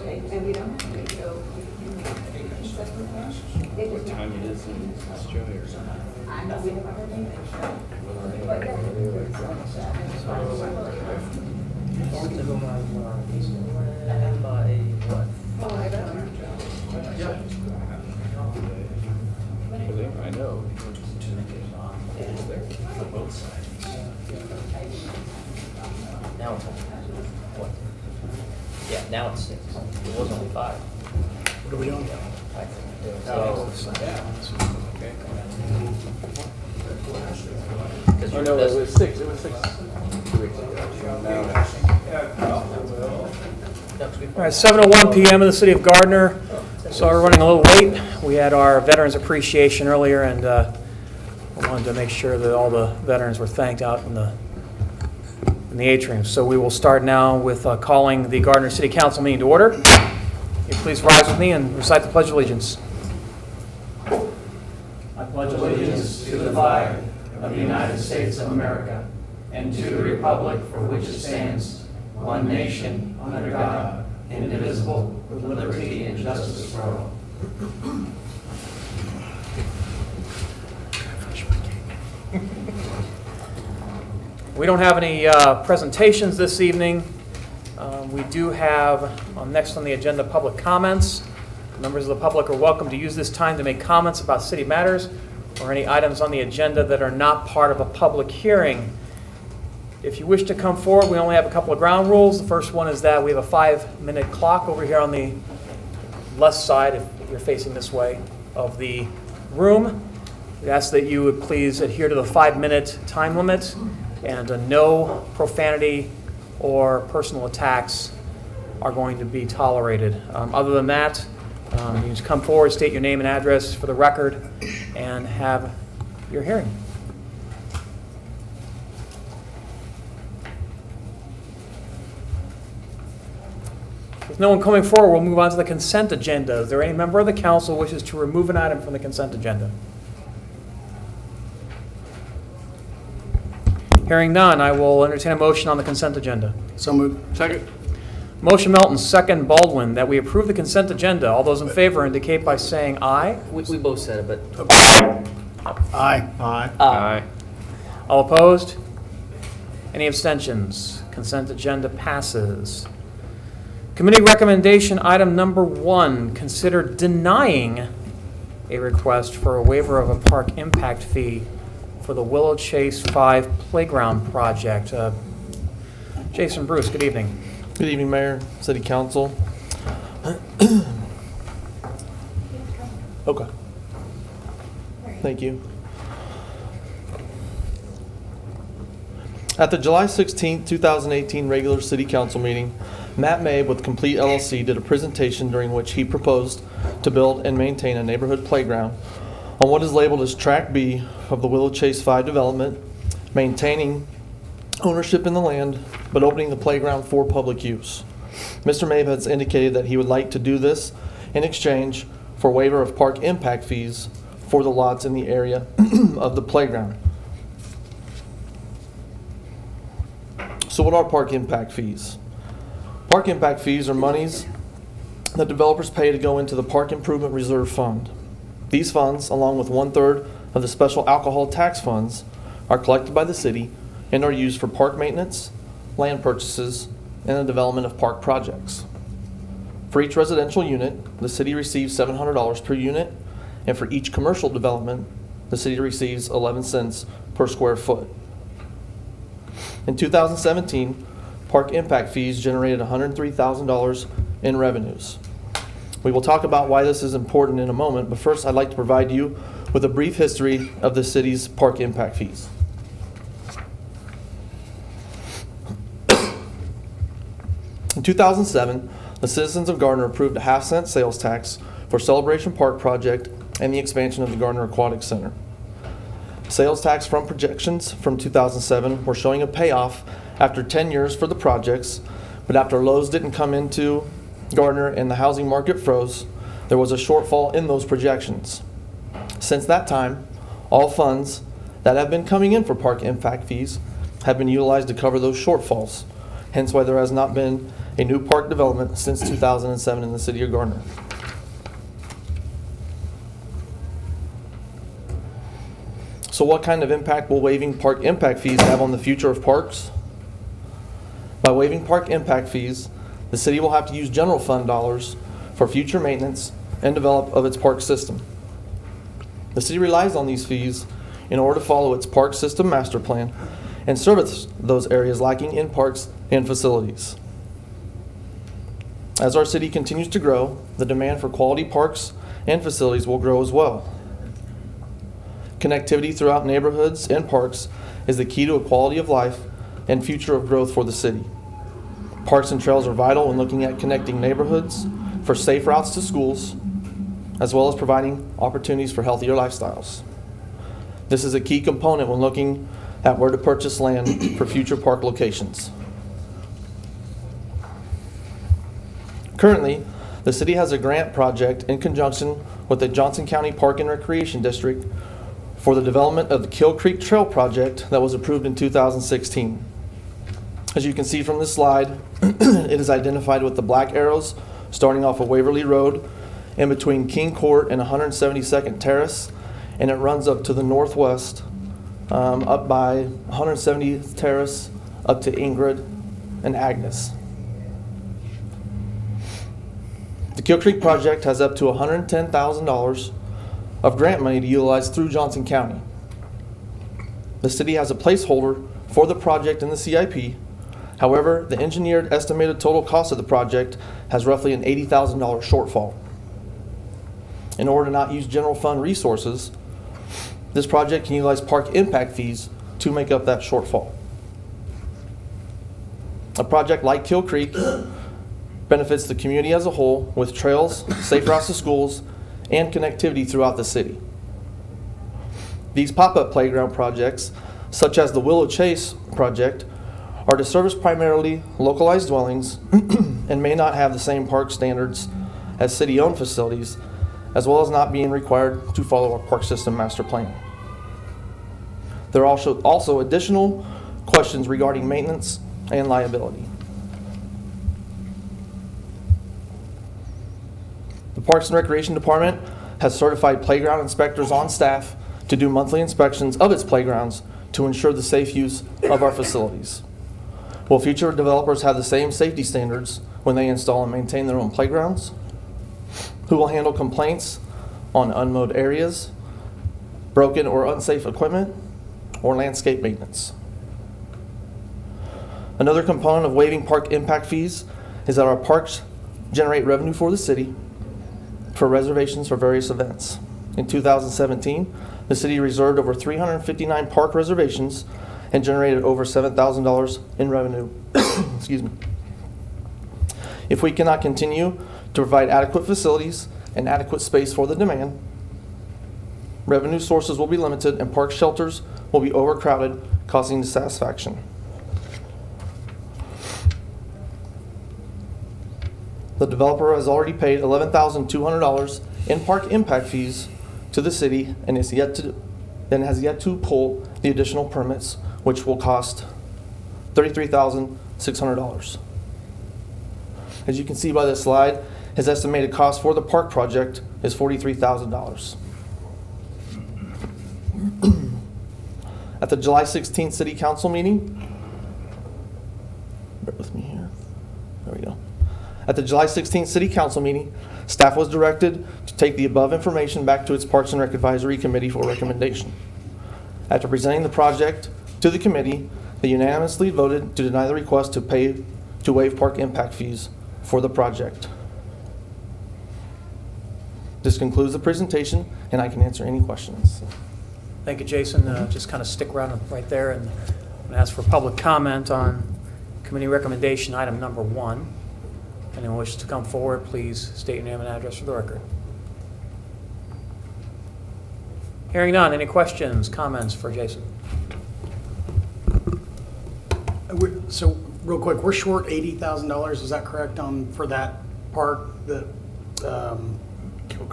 Okay, and we don't have to go. What time it is in Australia? I know we have everything. But yeah. By what? Oh, I don't. I know. On both sides. Now it's only what? Yeah, now it's 6. It was only 5. What are we doing? Oh, no, it was 6. It was 6. 2 weeks ago. All right, 7:01 p.m. in the city of Gardner. So we're running a little late. We had our Veterans Appreciation earlier, and we wanted to make sure that all the veterans were thanked out in the atrium. So we will start now with calling the Gardner City Council meeting to order. You please rise with me and recite the Pledge of Allegiance. I pledge allegiance to the flag of the United States of America and to the republic for which it stands, one nation, under God, indivisible, with liberty and justice for all. We don't have any presentations this evening. We do have, next on the agenda, public comments. Members of the public are welcome to use this time to make comments about city matters or any items on the agenda that are not part of a public hearing. If you wish to come forward, we only have a couple of ground rules. The first one is that we have a 5-minute clock over here on the left side, if you're facing this way, of the room. We ask that you would please adhere to the 5-minute time limit, and no profanity or personal attacks are going to be tolerated. Other than that, you just come forward, state your name and address for the record, and have your hearing. With no one coming forward, we'll move on to the consent agenda. Is there any member of the council who wishes to remove an item from the consent agenda? Hearing none, I will entertain a motion on the consent agenda. So moved. Second. Motion Melton, second Baldwin, that we approve the consent agenda. All those in favor indicate by saying aye. We both said it, but Aye. Aye. Aye. All opposed? Any abstentions? Consent agenda passes. Committee recommendation item number 1, consider denying a request for a waiver of a park impact fee for the Willow Chase 5 playground project. Jason Bruce, good evening. Good evening, Mayor, City Council. Okay. Thank you. At the July 16, 2018 regular City Council meeting, Matt Mabe with Complete LLC did a presentation during which he proposed to build and maintain a neighborhood playground on what is labeled as Track B of the Willow Chase 5 development, maintaining ownership in the land, but opening the playground for public use. Mr. Mabe has indicated that he would like to do this in exchange for waiver of park impact fees for the lots in the area of the playground. So what are park impact fees? Park impact fees are monies that developers pay to go into the Park Improvement Reserve Fund. These funds, along with 1/3 of the special alcohol tax funds, are collected by the city and are used for park maintenance, land purchases, and the development of park projects. For each residential unit, the city receives $700 per unit, and for each commercial development, the city receives 11 cents per square foot. In 2017, park impact fees generated $103,000 in revenues. We will talk about why this is important in a moment, but first I'd like to provide you with a brief history of the city's park impact fees. In 2007, the citizens of Gardner approved a half-cent sales tax for Celebration Park project and the expansion of the Gardner Aquatic Center. Sales tax from projections from 2007 were showing a payoff after 10 years for the projects, but after Lowe's didn't come into Gardner and the housing market froze, there was a shortfall in those projections. Since that time, all funds that have been coming in for park impact fees have been utilized to cover those shortfalls, hence why there has not been a new park development since 2007 in the city of Gardner. So what kind of impact will waiving park impact fees have on the future of parks? By waiving park impact fees, the city will have to use general fund dollars for future maintenance and develop of its park system. The city relies on these fees in order to follow its park system master plan and service those areas lacking in parks and facilities. As our city continues to grow, the demand for quality parks and facilities will grow as well. Connectivity throughout neighborhoods and parks is the key to a quality of life and future of growth for the city. Parks and trails are vital when looking at connecting neighborhoods for safe routes to schools, as well as providing opportunities for healthier lifestyles. This is a key component when looking at where to purchase land for future park locations. Currently, the city has a grant project in conjunction with the Johnson County Park and Recreation District for the development of the Kill Creek Trail project that was approved in 2016. As you can see from this slide, it is identified with the black arrows starting off of Waverly Road in between King Court and 172nd Terrace, and it runs up to the northwest, up by 170th Terrace, up to Ingrid and Agnes. The Kill Creek project has up to $110,000 of grant money to utilize through Johnson County. The city has a placeholder for the project in the CIP. However, the engineered estimated total cost of the project has roughly an $80,000 shortfall. In order to not use general fund resources, this project can utilize park impact fees to make up that shortfall. A project like Kill Creek benefits the community as a whole with trails, safe routes to schools, and connectivity throughout the city. These pop-up playground projects, such as the Willow Chase project, are to service primarily localized dwellings and may not have the same park standards as city-owned facilities, as well as not being required to follow our park system master plan. There are also additional questions regarding maintenance and liability. The Parks and Recreation Department has certified playground inspectors on staff to do monthly inspections of its playgrounds to ensure the safe use of our facilities. Will future developers have the same safety standards when they install and maintain their own playgrounds? Who will handle complaints on unmowed areas, broken or unsafe equipment, or landscape maintenance? Another component of waiving park impact fees is that our parks generate revenue for the city for reservations for various events. In 2017, the city reserved over 359 park reservations and generated over $7,000 in revenue. Excuse me. If we cannot continue to provide adequate facilities and adequate space for the demand, revenue sources will be limited and park shelters will be overcrowded, causing dissatisfaction. The developer has already paid $11,200 in park impact fees to the city and has yet to pull the additional permits, which will cost $33,600. As you can see by this slide, his estimated cost for the park project is $43,000. At the July 16th City Council meeting, bear with me here, there we go. At the July 16th City Council meeting, staff was directed to take the above information back to its Parks and Rec Advisory Committee for recommendation. After presenting the project to the committee, they unanimously voted to deny the request to waive park impact fees for the project. This concludes the presentation, and I can answer any questions. Thank you, Jason. Just kind of stick around right there and ask for public comment on committee recommendation item number 1. If anyone wishes to come forward, please state your name and address for the record. Hearing none, any questions, comments for Jason? So, real quick, we're short $80,000. Is that correct for that park that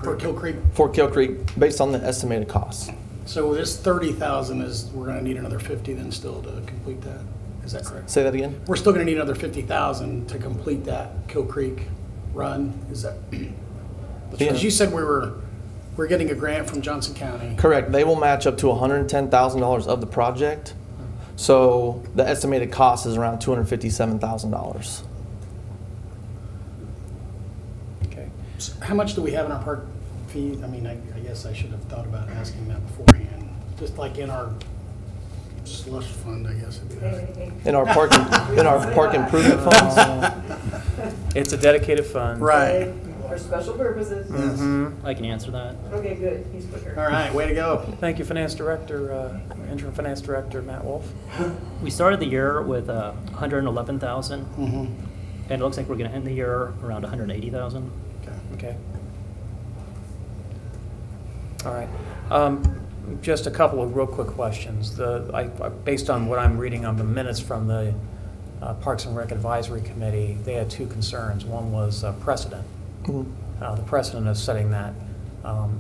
for Kill Creek? For Kill Creek, based on the estimated costs. So this $30,000 is we're going to need another $50 then still to complete that. Is that correct? Say that again? We're still gonna need another 50,000 to complete that Kill Creek run, is that? Because you said we're getting a grant from Johnson County. Correct. They will match up to $110,000 of the project. So the estimated cost is around $257,000. Okay. So how much do we have in our park fee? I mean, I guess I should have thought about asking that beforehand. Just like in our slush fund, I guess. It'd be that. In our park improvement funds. It's a dedicated fund. Right. For special purposes. I can answer that. Okay, good, he's quicker. All right, way to go. Thank you, Finance Director, Interim Finance Director Matt Wolf. We started the year with 111,000, Mm-hmm. and it looks like we're going to end the year around 180,000. Okay. All right. Just a couple of real quick questions. Based on what I'm reading on the minutes from the Parks and Rec Advisory Committee, they had two concerns. One was precedent. The precedent of setting that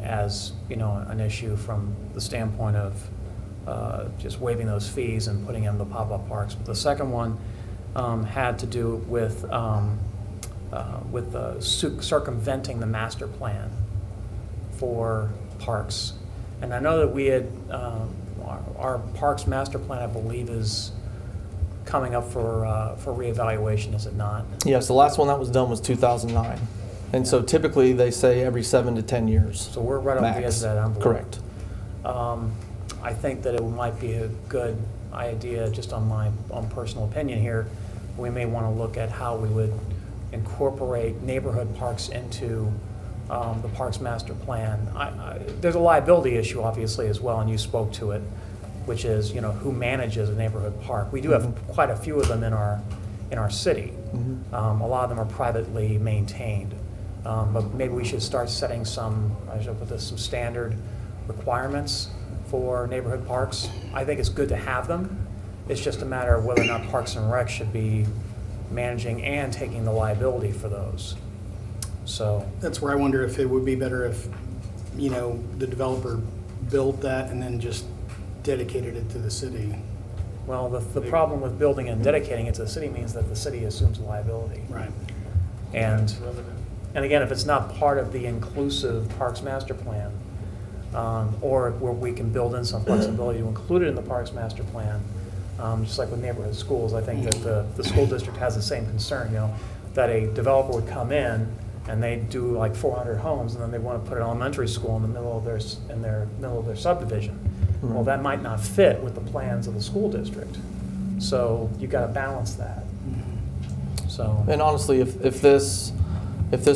as an issue from the standpoint of just waiving those fees and putting in the pop-up parks. But the second one had to do with circumventing the master plan for parks. And I know that we had our parks master plan, I believe, is coming up for reevaluation. Is it not? Yes, the last one that was done was 2009. And so typically they say every 7 to 10 years. So we're right on the edge of that envelope. Correct. I think that it might be a good idea, just on my own personal opinion here, we may want to look at how we would incorporate neighborhood parks into the parks master plan. There's a liability issue, obviously, as well, and you spoke to it, which is who manages a neighborhood park. We do have quite a few of them in our city. A lot of them are privately maintained. But maybe we should start setting some standard requirements for neighborhood parks. I think it's good to have them. It's just a matter of whether or not Parks and Rec should be managing and taking the liability for those. So That's where I wonder if it would be better if, the developer built that and then just dedicated it to the city. well, the problem with building and dedicating it to the city means that the city assumes liability. Right. And again, if it's not part of the inclusive Parks Master Plan, or where we can build in some flexibility to include it in the Parks Master Plan, just like with neighborhood schools, I think that the school district has the same concern, that a developer would come in and they do like 400 homes, and then they want to put an elementary school in the middle of their subdivision. Well, that might not fit with the plans of the school district. So you got to balance that. So. And honestly, if this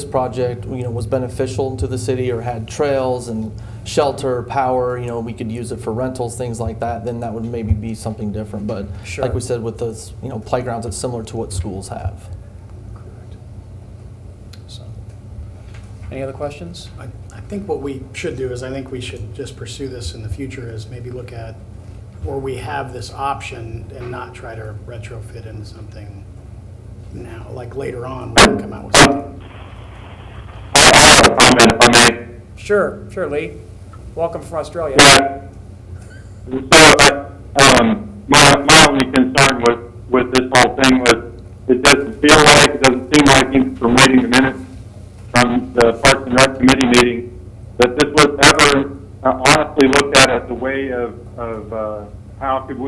project was beneficial to the city or had trails and shelter, power, we could use it for rentals, things like that, then that would maybe be something different. But Sure. like we said, with those playgrounds, it's similar to what schools have. Correct. So, any other questions? I think what we should do is I think we should just pursue this in the future, is maybe look at where we have this option and not try to retrofit into something now, like later on we can come out with something. Comment if I may. Sure, Lee. Welcome from Australia. Yeah. So, my only concern with this whole thing was it doesn't seem like from reading the minutes from the Parks and Rec Committee meeting that this was ever honestly looked at as a way of how could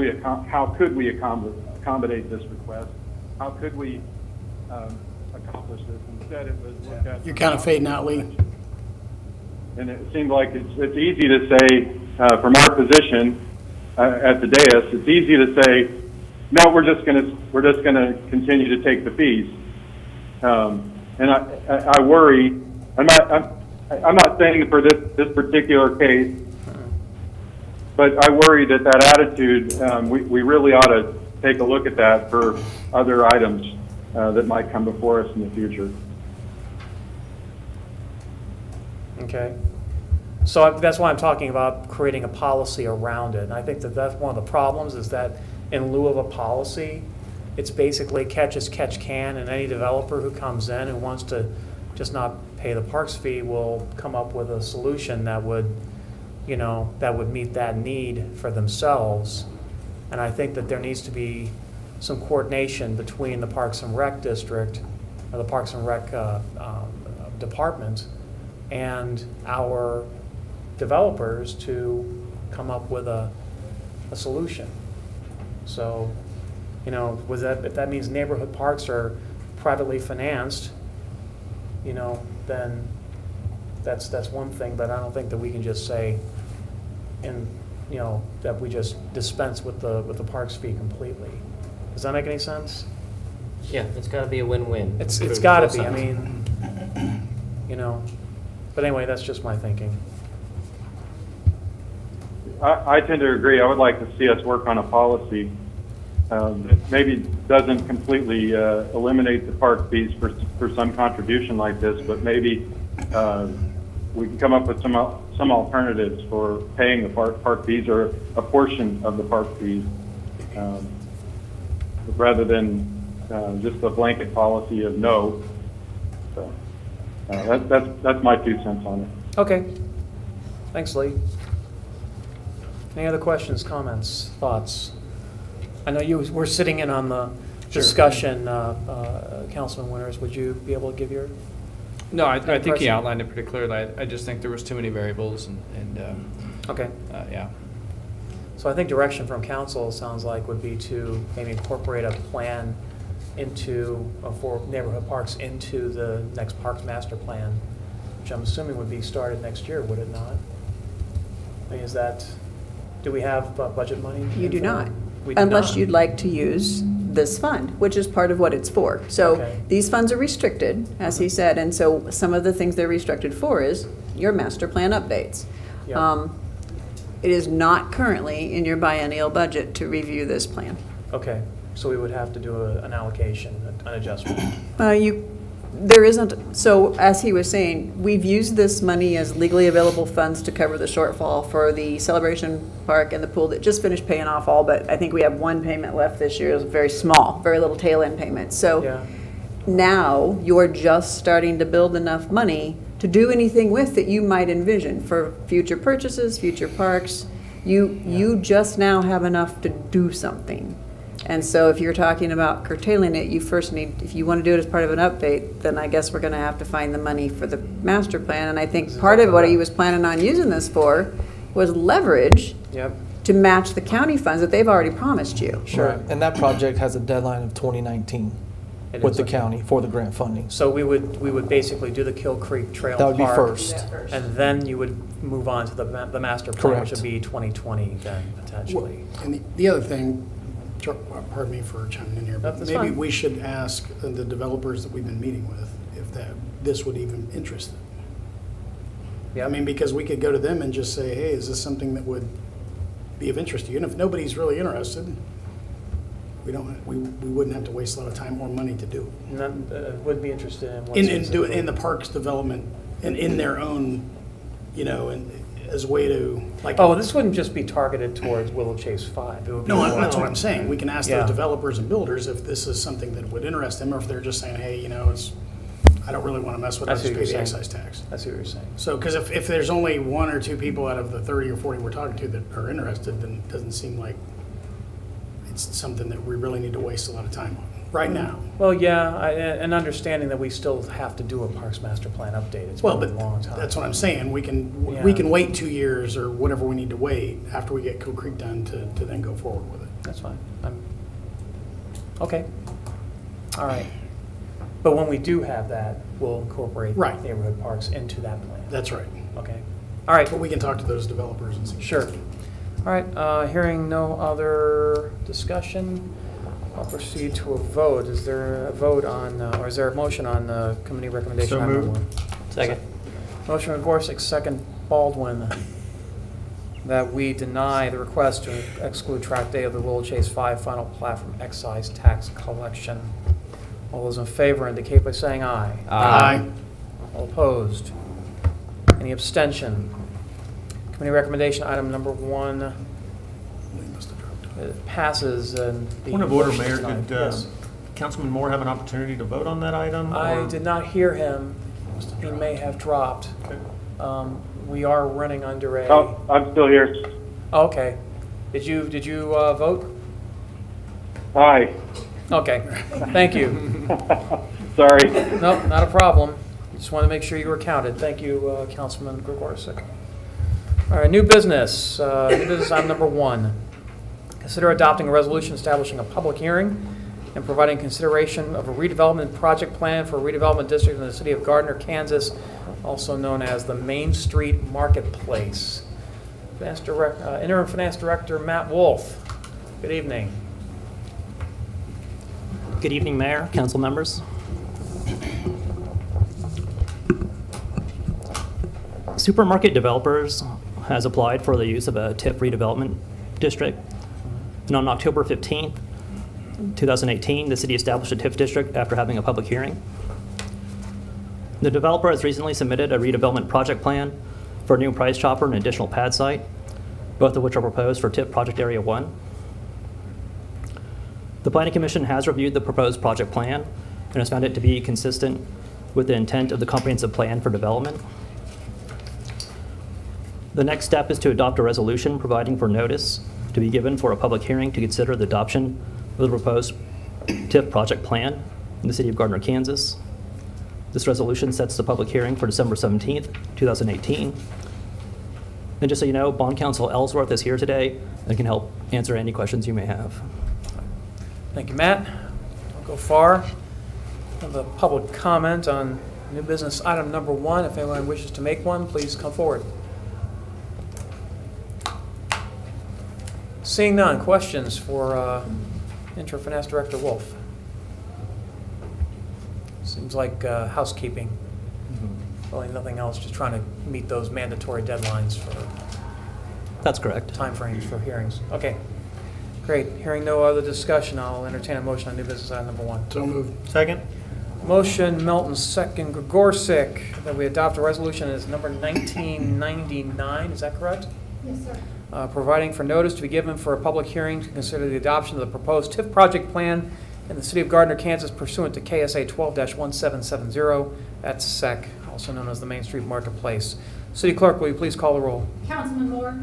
we accommodate this request? How could we accomplish this? Instead, it was looked at. You're kind of fading out, Lee. And it seemed like it's easy to say, from our position at the dais, it's easy to say, no, we're just gonna continue to take the fees. And I worry. I'm not saying for this particular case, but I worry that attitude. We really ought to take a look at that for other items that might come before us in the future. Okay. So that's why I'm talking about creating a policy around it. And I think that that's one of the problems, is that in lieu of a policy, it's basically catch as catch can, and any developer who comes in and wants to just not pay the parks fee will come up with a solution that would, that would meet that need for themselves. And I think that there needs to be some coordination between the Parks and Rec District, or the Parks and Rec Department, and our developers to come up with a solution. So, you know, if that means neighborhood parks are privately financed, you know, then that's one thing, but I don't think that we can just say, you know, that we just dispense with the parks fee completely. Does that make any sense? Yeah, it's got to be a win-win. It's for got to both be. I sides. mean, you know. But anyway, that's just my thinking. I tend to agree. I would like to see us work on a policy that maybe doesn't completely eliminate the park fees for some contribution like this, but maybe we can come up with some alternatives for paying the park fees or a portion of the park fees, rather than just a blanket policy of no. So that's my 2 cents on it. Okay. Thanks, Lee. Any other questions, comments, thoughts? I know you were sitting in on the discussion, Councilman Winters. Would you be able to give your? No, I think he impression? outlined it pretty clearly. I just think there was too many variables Okay. yeah. So I think direction from council sounds like would be to maybe incorporate a plan into, for neighborhood parks into the next Parks Master Plan, which I'm assuming would be started next year, would it not? I mean, do we have budget money? You do not, We do unless not. you'd like to use this fund, which is part of what it's for. So Okay. these funds are restricted, as he said, and so some of the things they're restricted for is your master plan updates. Yeah. It is not currently in your biennial budget to review this plan. Okay, so we would have to do an allocation, an adjustment. There isn't, so as he was saying, we've used this money as legally available funds to cover the shortfall for the Celebration Park and the pool that just finished paying off all, but I think we have one payment left this year. It's very small, very little tail-end payment. So Yeah. now you're just starting to build enough money to do anything with that you might envision for future purchases, future parks. You just now have enough to do something. And so if you're talking about curtailing it, you first need, if you want to do it as part of an update, then I guess we're going to have to find the money for the master plan. And I think part of what he was planning on using this for was leverage Yep. to match the county funds that they've already promised you. Sure. Right. And that project has a deadline of 2019 It with is, the okay. county for the grant funding. So we would basically do the Kill Creek Trail That would be Park, first. and then you would move on to the master plan, Correct. which would be 2020 then, potentially. And the other thing, pardon me for chiming in here, but That's maybe fine. we should ask the developers that we've been meeting with if this would even interest them. Yeah, I mean, because we could go to them and just say, hey, is this something that would be of interest to you? And if nobody's really interested, we wouldn't have to waste a lot of time or money to do it. would be interested in. what's In do it in the parks development and in their own, you know, and as a way to like. Oh, this wouldn't just be targeted towards Willow Chase 5. It would be No, more- that's what I'm saying. We can ask Yeah. those developers and builders if this is something that would interest them, or if they're just saying, hey, you know, I don't really want to mess with it, I I'll see just what pay the you're excise saying. tax. I see what you're saying. So, because if there's only 1 or 2 people out of the 30 or 40 we're talking to that are interested, then it doesn't seem like it's something that we really need to waste a lot of time on right now. Well, yeah, and understanding that we still have to do a Parks Master Plan update. It's Well, been but a long time. that's what I'm saying. We Yeah. can wait 2 years or whatever we need to wait after we get Coal Creek done to then go forward with it. That's fine. Okay. All right. But when we do have that, we'll incorporate Right. neighborhood parks into that plan. That's right. Okay. All right. But we can talk to those developers and see. Sure. All right, hearing no other discussion, I'll proceed to a vote. Is there a vote on, or is there a motion on committee recommendation? So item moved. number 1? Second. Motion by Gorsuch, second Baldwin, that we deny the request to exclude track day of the Willow Chase 5 final plat from excise tax collection. All those in favor indicate by saying aye. Aye. All opposed? Any abstention? Committee recommendation, item number 1, We must have dropped it. it passes and the Point of order, motion is Mayor. denied. Did Yes. Councilman Moore have an opportunity to vote on that item? I or- did not hear him. He may have dropped. Okay. We are running under a. Oh, I'm still here. Oh, okay. Did you vote? Aye. Okay, thank you. Sorry. Nope, not a problem. Just want to make sure you were counted. Thank you, Councilman Gregorczyk. All right, new business. New business item number 1. Consider adopting a resolution establishing a public hearing and providing consideration of a redevelopment project plan for a redevelopment district in the city of Gardner, Kansas, also known as the Main Street Marketplace. Interim Finance Director Matt Wolf. Good evening. Good evening, Mayor, council members. Supermarket Developers has applied for the use of a TIF redevelopment district. And on October 15th, 2018, the city established a TIF district after having a public hearing. The developer has recently submitted a redevelopment project plan for a new Price Chopper and additional pad site, both of which are proposed for TIF Project Area 1. The Planning Commission has reviewed the proposed project plan and has found it to be consistent with the intent of the comprehensive plan for development. The next step is to adopt a resolution providing for notice to be given for a public hearing to consider the adoption of the proposed TIF project plan in the city of Gardner, Kansas. This resolution sets the public hearing for December 17th, 2018. And just so you know, Bond Counsel Ellsworth is here today and can help answer any questions you may have. Thank you, Matt. Don't go far. Have a public comment on new business item number 1. If anyone wishes to make one, please come forward. Seeing none, questions for Interim Finance Director Wolf? Seems like housekeeping. Really nothing else, just trying to meet those mandatory deadlines for That's correct. timeframes for hearings. Okay, great. Hearing no other discussion, I'll entertain a motion on new business item number 1. So moved. Second? Motion, Melton, second, Gregorczyk, that we adopt a resolution as number 1999, is that correct? Yes, sir. Providing for notice to be given for a public hearing to consider the adoption of the proposed TIF project plan in the city of Gardner, Kansas pursuant to KSA 12-1770 at SEC, also known as the Main Street Marketplace. City Clerk, will you please call the roll? Councilman Moore?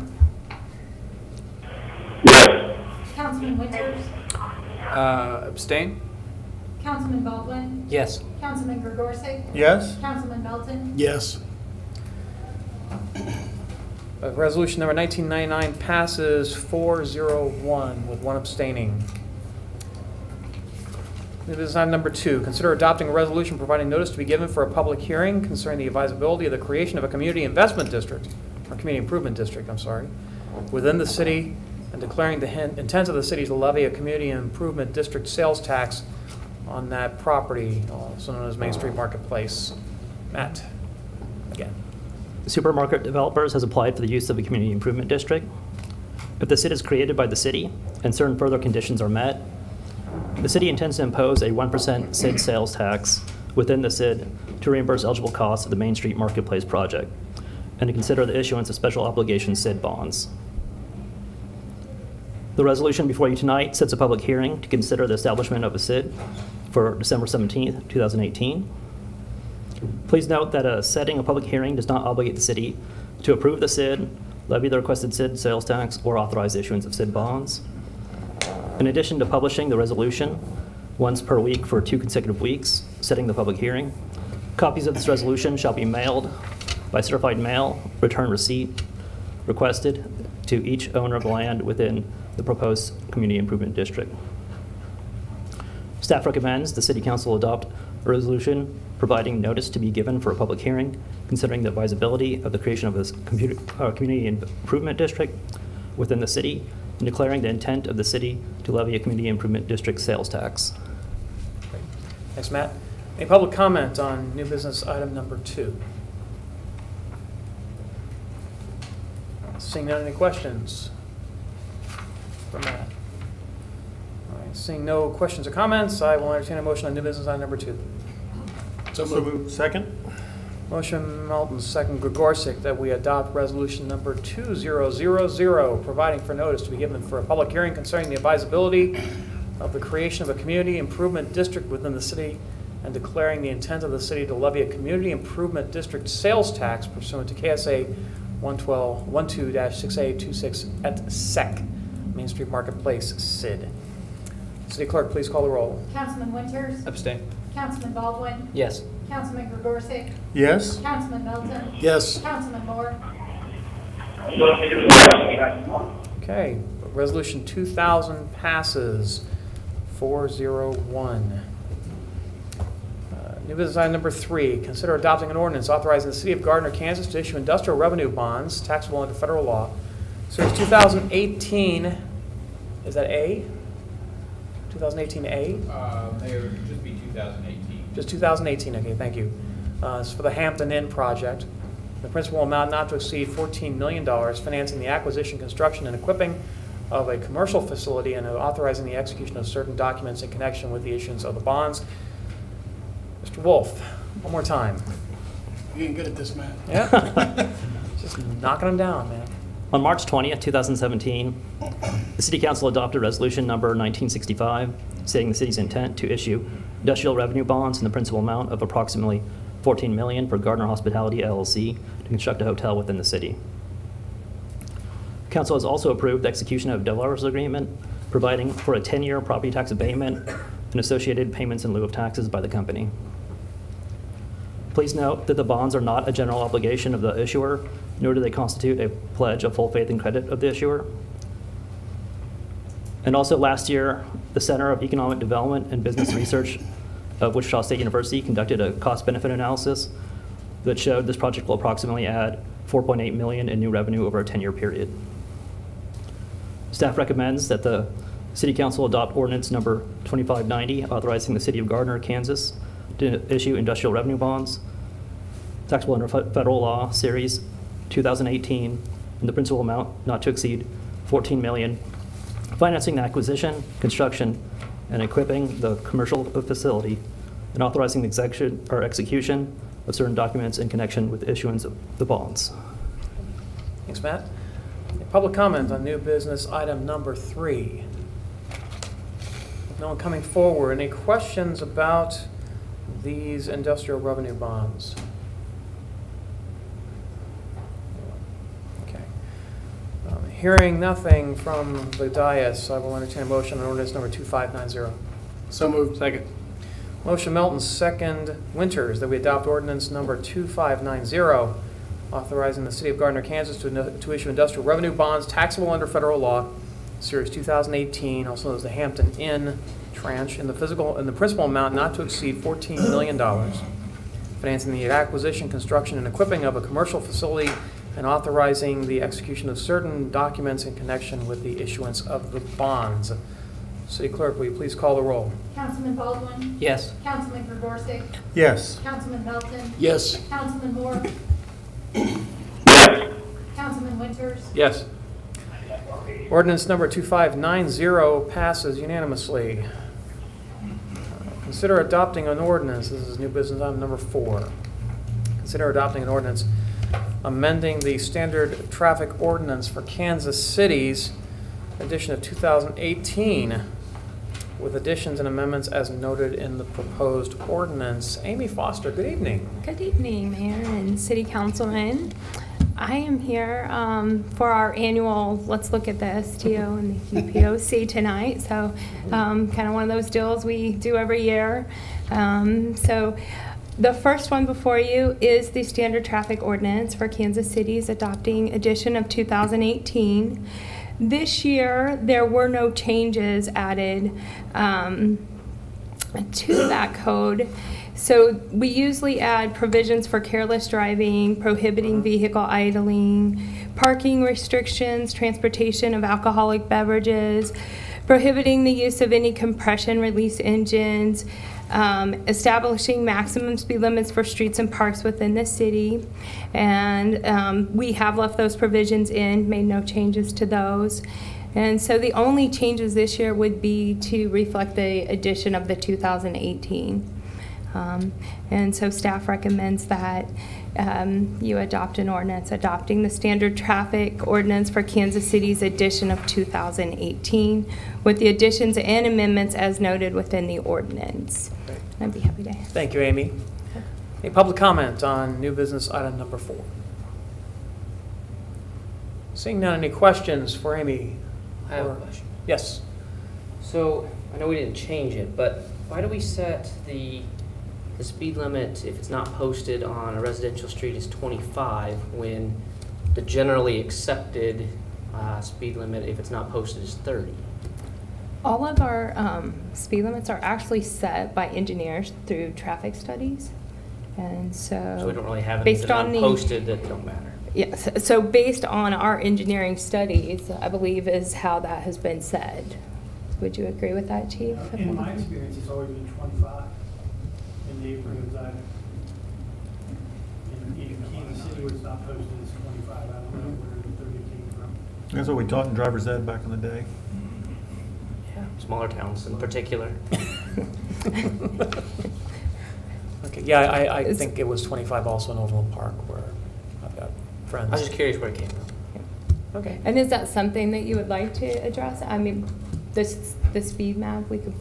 Yes. Councilman Winters? Abstain? Councilman Baldwin? Yes. Councilman Gregorczyk? Yes. Councilman Melton? Yes. Resolution number 1999 passes 4-0-1 with 1 abstaining. New business item number 2, consider adopting a resolution providing notice to be given for a public hearing concerning the advisability of the creation of a community investment district, or community improvement district, I'm sorry, within the city and declaring the intent of the city to levy a community improvement district sales tax on that property, also known as Main Street Marketplace. Matt, again. Supermarket Developers has applied for the use of a community improvement district. If the SID is created by the city and certain further conditions are met, the city intends to impose a 1% SID sales tax within the SID to reimburse eligible costs of the Main Street Marketplace project and to consider the issuance of special obligation SID bonds. The resolution before you tonight sets a public hearing to consider the establishment of a SID for December 17th, 2018. Please note that setting a public hearing does not obligate the city to approve the SID, levy the requested SID sales tax, or authorize the issuance of SID bonds. In addition to publishing the resolution once per week for 2 consecutive weeks, setting the public hearing, copies of this resolution shall be mailed by certified mail, return receipt, requested to each owner of land within the proposed community improvement district. Staff recommends the City Council adopt a resolution providing notice to be given for a public hearing considering the advisability of the creation of this community improvement district within the city and declaring the intent of the city to levy a community improvement district sales tax. Great. Thanks, Matt. Any public comment on new business item number 2? Seeing none, any questions for Matt? All right, seeing no questions or comments, I will entertain a motion on new business item number 2. So moved. Second? Motion Melton, second Gregorczyk, that we adopt resolution number 2000, providing for notice to be given for a public hearing concerning the advisability of the creation of a community improvement district within the city and declaring the intent of the city to levy a community improvement district sales tax pursuant to KSA 12-6826 at SEC, Main Street Marketplace, SID. City Clerk, please call the roll. Councilman Winters, Abstain. Councilman Baldwin, Yes. Councilman Gregorczyk, Yes? Councilman Melton, Yes. Councilman Moore, Okay, Resolution 2000 passes 401. New business item number 3, consider adopting an ordinance authorizing the City of Gardner, Kansas to issue industrial revenue bonds taxable under federal law. Series 2018, is that A? 2018A? They would just be 2018. Just 2018, okay, thank you. It's for the Hampton Inn project. The principal amount not to exceed $14 million, financing the acquisition, construction, and equipping of a commercial facility and authorizing the execution of certain documents in connection with the issuance of the bonds. Mr. Wolf, one more time. You're getting good at this, man. Yeah, just knocking them down, man. On March 20th, 2017, the City Council adopted Resolution Number 1965, stating the city's intent to issue industrial revenue bonds in the principal amount of approximately $14 million for Gardner Hospitality LLC to construct a hotel within the city. Council has also approved the execution of a developer's agreement providing for a 10-year property tax abatement and associated payments in lieu of taxes by the company. Please note that the bonds are not a general obligation of the issuer, nor do they constitute a pledge of full faith and credit of the issuer. And also last year, the Center of Economic Development and Business Research of Wichita State University conducted a cost-benefit analysis that showed this project will approximately add $4.8 million in new revenue over a 10-year period. Staff recommends that the City Council adopt ordinance number 2590, authorizing the City of Gardner, Kansas, to issue industrial revenue bonds, taxable under federal law, series 2018, in the principal amount not to exceed $14 million, financing the acquisition, construction, and equipping the commercial facility, and authorizing the execution of certain documents in connection with the issuance of the bonds. Thanks, Matt. Public comment on new business item number 3. No one coming forward. Any questions about these industrial revenue bonds? Okay. Hearing nothing from the dais, I will entertain a motion on ordinance number 2590. So moved. Second. Motion Melton, second Winters, that we adopt ordinance number 2590, authorizing the City of Gardner, Kansas to issue industrial revenue bonds taxable under federal law, series 2018, also known as the Hampton Inn tranche, in the principal amount not to exceed $14 million, financing the acquisition, construction, and equipping of a commercial facility, and authorizing the execution of certain documents in connection with the issuance of the bonds. City Clerk, will you please call the roll? Councilman Baldwin, Yes. Councilman Gregorczyk, Yes. Councilman Melton, Yes. Councilman Moore, Yes. Councilman Winters, Yes. Ordinance number 2590 passes unanimously. Consider adopting an ordinance. This is new business item number 4. Consider adopting an ordinance amending the standard traffic ordinance for Kansas City's edition of 2018 with additions and amendments as noted in the proposed ordinance. Amy Foster, good evening. Good evening, Mayor and City Councilman. I am here for our annual Let's Look at the STO and the UPOC tonight. So kind of one of those deals we do every year. So the first one before you is the standard traffic ordinance for Kansas City's adopting edition of 2018. This year, there were no changes added to that code. So we usually add provisions for careless driving, prohibiting vehicle idling, parking restrictions, transportation of alcoholic beverages, prohibiting the use of any compression release engines, establishing maximum speed limits for streets and parks within the city. And we have left those provisions in, made no changes to those. And so the only changes this year would be to reflect the addition of the 2018. And so staff recommends that you adopt an ordinance adopting the standard traffic ordinance for Kansas City's edition of 2018 with the additions and amendments as noted within the ordinance. I'd be happy to. Thank you, Amy. A public comment on new business item number 4. Seeing none, any questions for Amy? I have a question. Yes. So I know we didn't change it, but why do we set the speed limit, if it's not posted on a residential street, is 25 when the generally accepted speed limit, if it's not posted, is 30? All of our speed limits are actually set by engineers through traffic studies. And so So we don't really have any that are posted that don't matter. Yes, so based on our engineering studies, I believe is how that has been said. Would you agree with that, Chief? In my experience, it's always been 25 in neighborhoods. In Kansas City, where it's not posted, it's 25. I don't know where the 30 came from. That's what we taught in driver's ed back in the day. Yeah, smaller towns in particular. Okay, yeah, I think it was 25 also in Overland Park where I've got friends. I was just curious where it came from. Okay. And is that something that you would like to address? I mean, the speed map, we could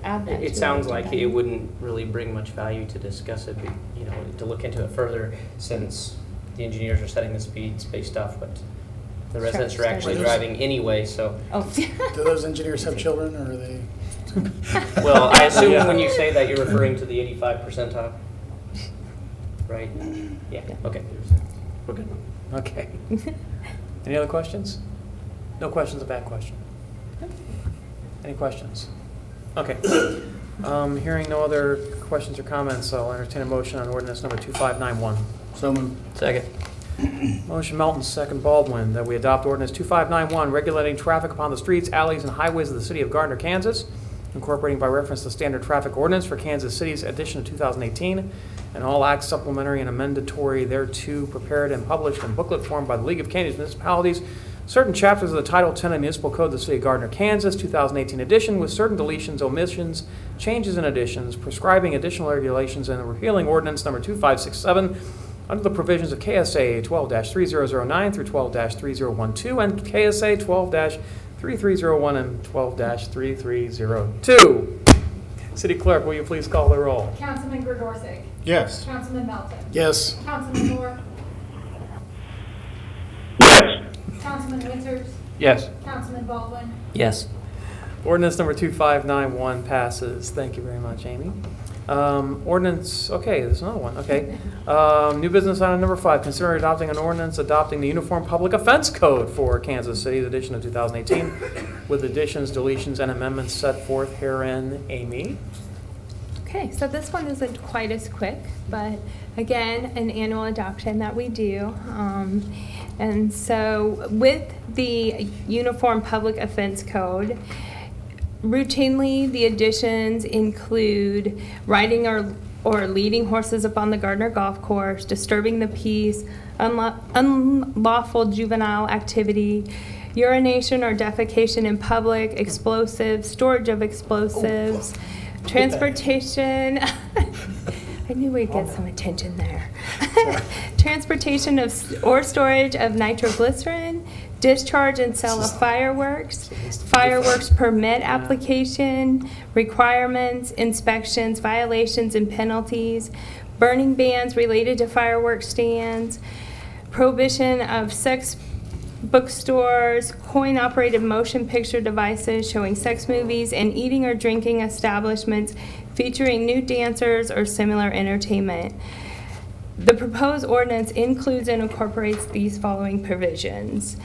add that. It sounds like it wouldn't really bring much value to discuss it, you know, to look into it further, since the engineers are setting the speeds based off what the residents are actually driving anyway, so. Oh. Do those engineers have children, or are they? Well, I assume when you say that, you're referring to the 85 percentile, right? Yeah, okay. We're good. Okay. Any other questions? No questions, a bad question. Any questions? Okay. Hearing no other questions or comments, I'll entertain a motion on ordinance number 2591. So moved. Second. Motion Melton, second Baldwin, that we adopt ordinance 2591, regulating traffic upon the streets, alleys, and highways of the city of Gardner, Kansas, incorporating by reference the standard traffic ordinance for Kansas City's edition of 2018, and all acts supplementary and amendatory thereto, prepared and published in booklet form by the League of Kansas Municipalities, certain chapters of the Title 10 of Municipal Code of the City of Gardner, Kansas, 2018 edition, with certain deletions, omissions, changes, and additions, prescribing additional regulations, and repealing ordinance number 2567 under the provisions of KSA 12-3009 through 12-3012 and KSA 12-3301 and 12-3302. City Clerk, will you please call the roll? Councilman Gregorczyk. Yes. Councilman Melton. Yes. Councilman Moore. Yes. Councilman Winters. Yes. Councilman Baldwin. Yes. Ordinance number 2591 passes. Thank you very much, Amy. Ordinance, okay, there's another one, okay. New business item number 5, consider adopting an ordinance adopting the Uniform Public Offense Code for Kansas City's edition of 2018 with additions, deletions, and amendments set forth herein. Amy? Okay, so this one isn't quite as quick, but again, an annual adoption that we do. And so with the Uniform Public Offense Code, routinely, the additions include riding or leading horses upon the Gardner Golf Course, disturbing the peace, unlawful juvenile activity, urination or defecation in public, explosives, storage of explosives, transportation. I knew we'd get some attention there. Transportation of or storage of nitroglycerin, discharge and sale of fireworks, fireworks permit application, requirements, inspections, violations and penalties, burning bans related to fireworks stands, prohibition of sex bookstores, coin-operated motion picture devices showing sex movies, and eating or drinking establishments featuring nude dancers or similar entertainment. The proposed ordinance includes and incorporates these following provisions.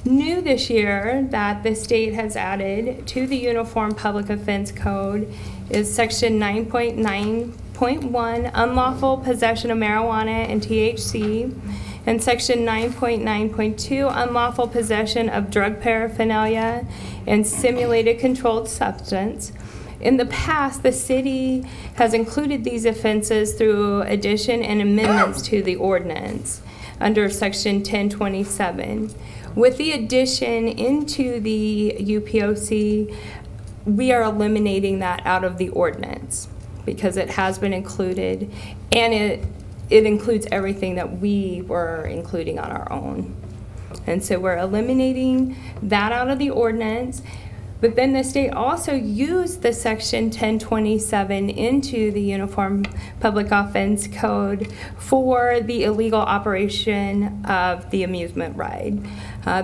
New this year that the state has added to the Uniform Public Offense Code is Section 9.9.1, unlawful possession of marijuana and THC, and Section 9.9.2, unlawful possession of drug paraphernalia and simulated controlled substance. In the past, the city has included these offenses through addition and amendments to the ordinance under Section 1027. With the addition into the UPOC, we are eliminating that out of the ordinance because it has been included, and it includes everything that we were including on our own. And so we're eliminating that out of the ordinance. But then the state also used the Section 1027 into the Uniform Public Offense Code for the illegal operation of the amusement ride.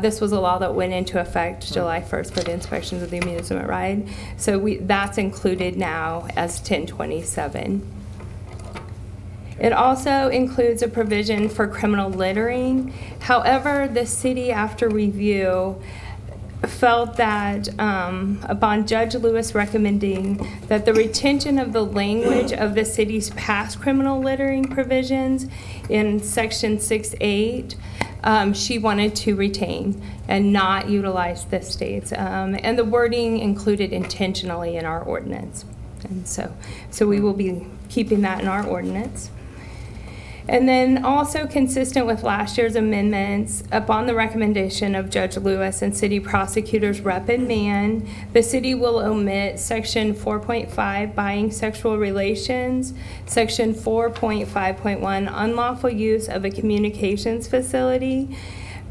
This was a law that went into effect July 1st for the inspections of the amusement ride. So that's included now as 1027. It also includes a provision for criminal littering. However, the city, after review, felt that upon Judge Lewis recommending that the retention of the language of the city's past criminal littering provisions in section 6.8, she wanted to retain and not utilize the state's. And the wording included intentionally in our ordinance. And so we will be keeping that in our ordinance. And then also consistent with last year's amendments, upon the recommendation of Judge Lewis and City Prosecutors Rep and Mann, the city will omit Section 4.5, buying sexual relations, Section 4.5.1, unlawful use of a communications facility.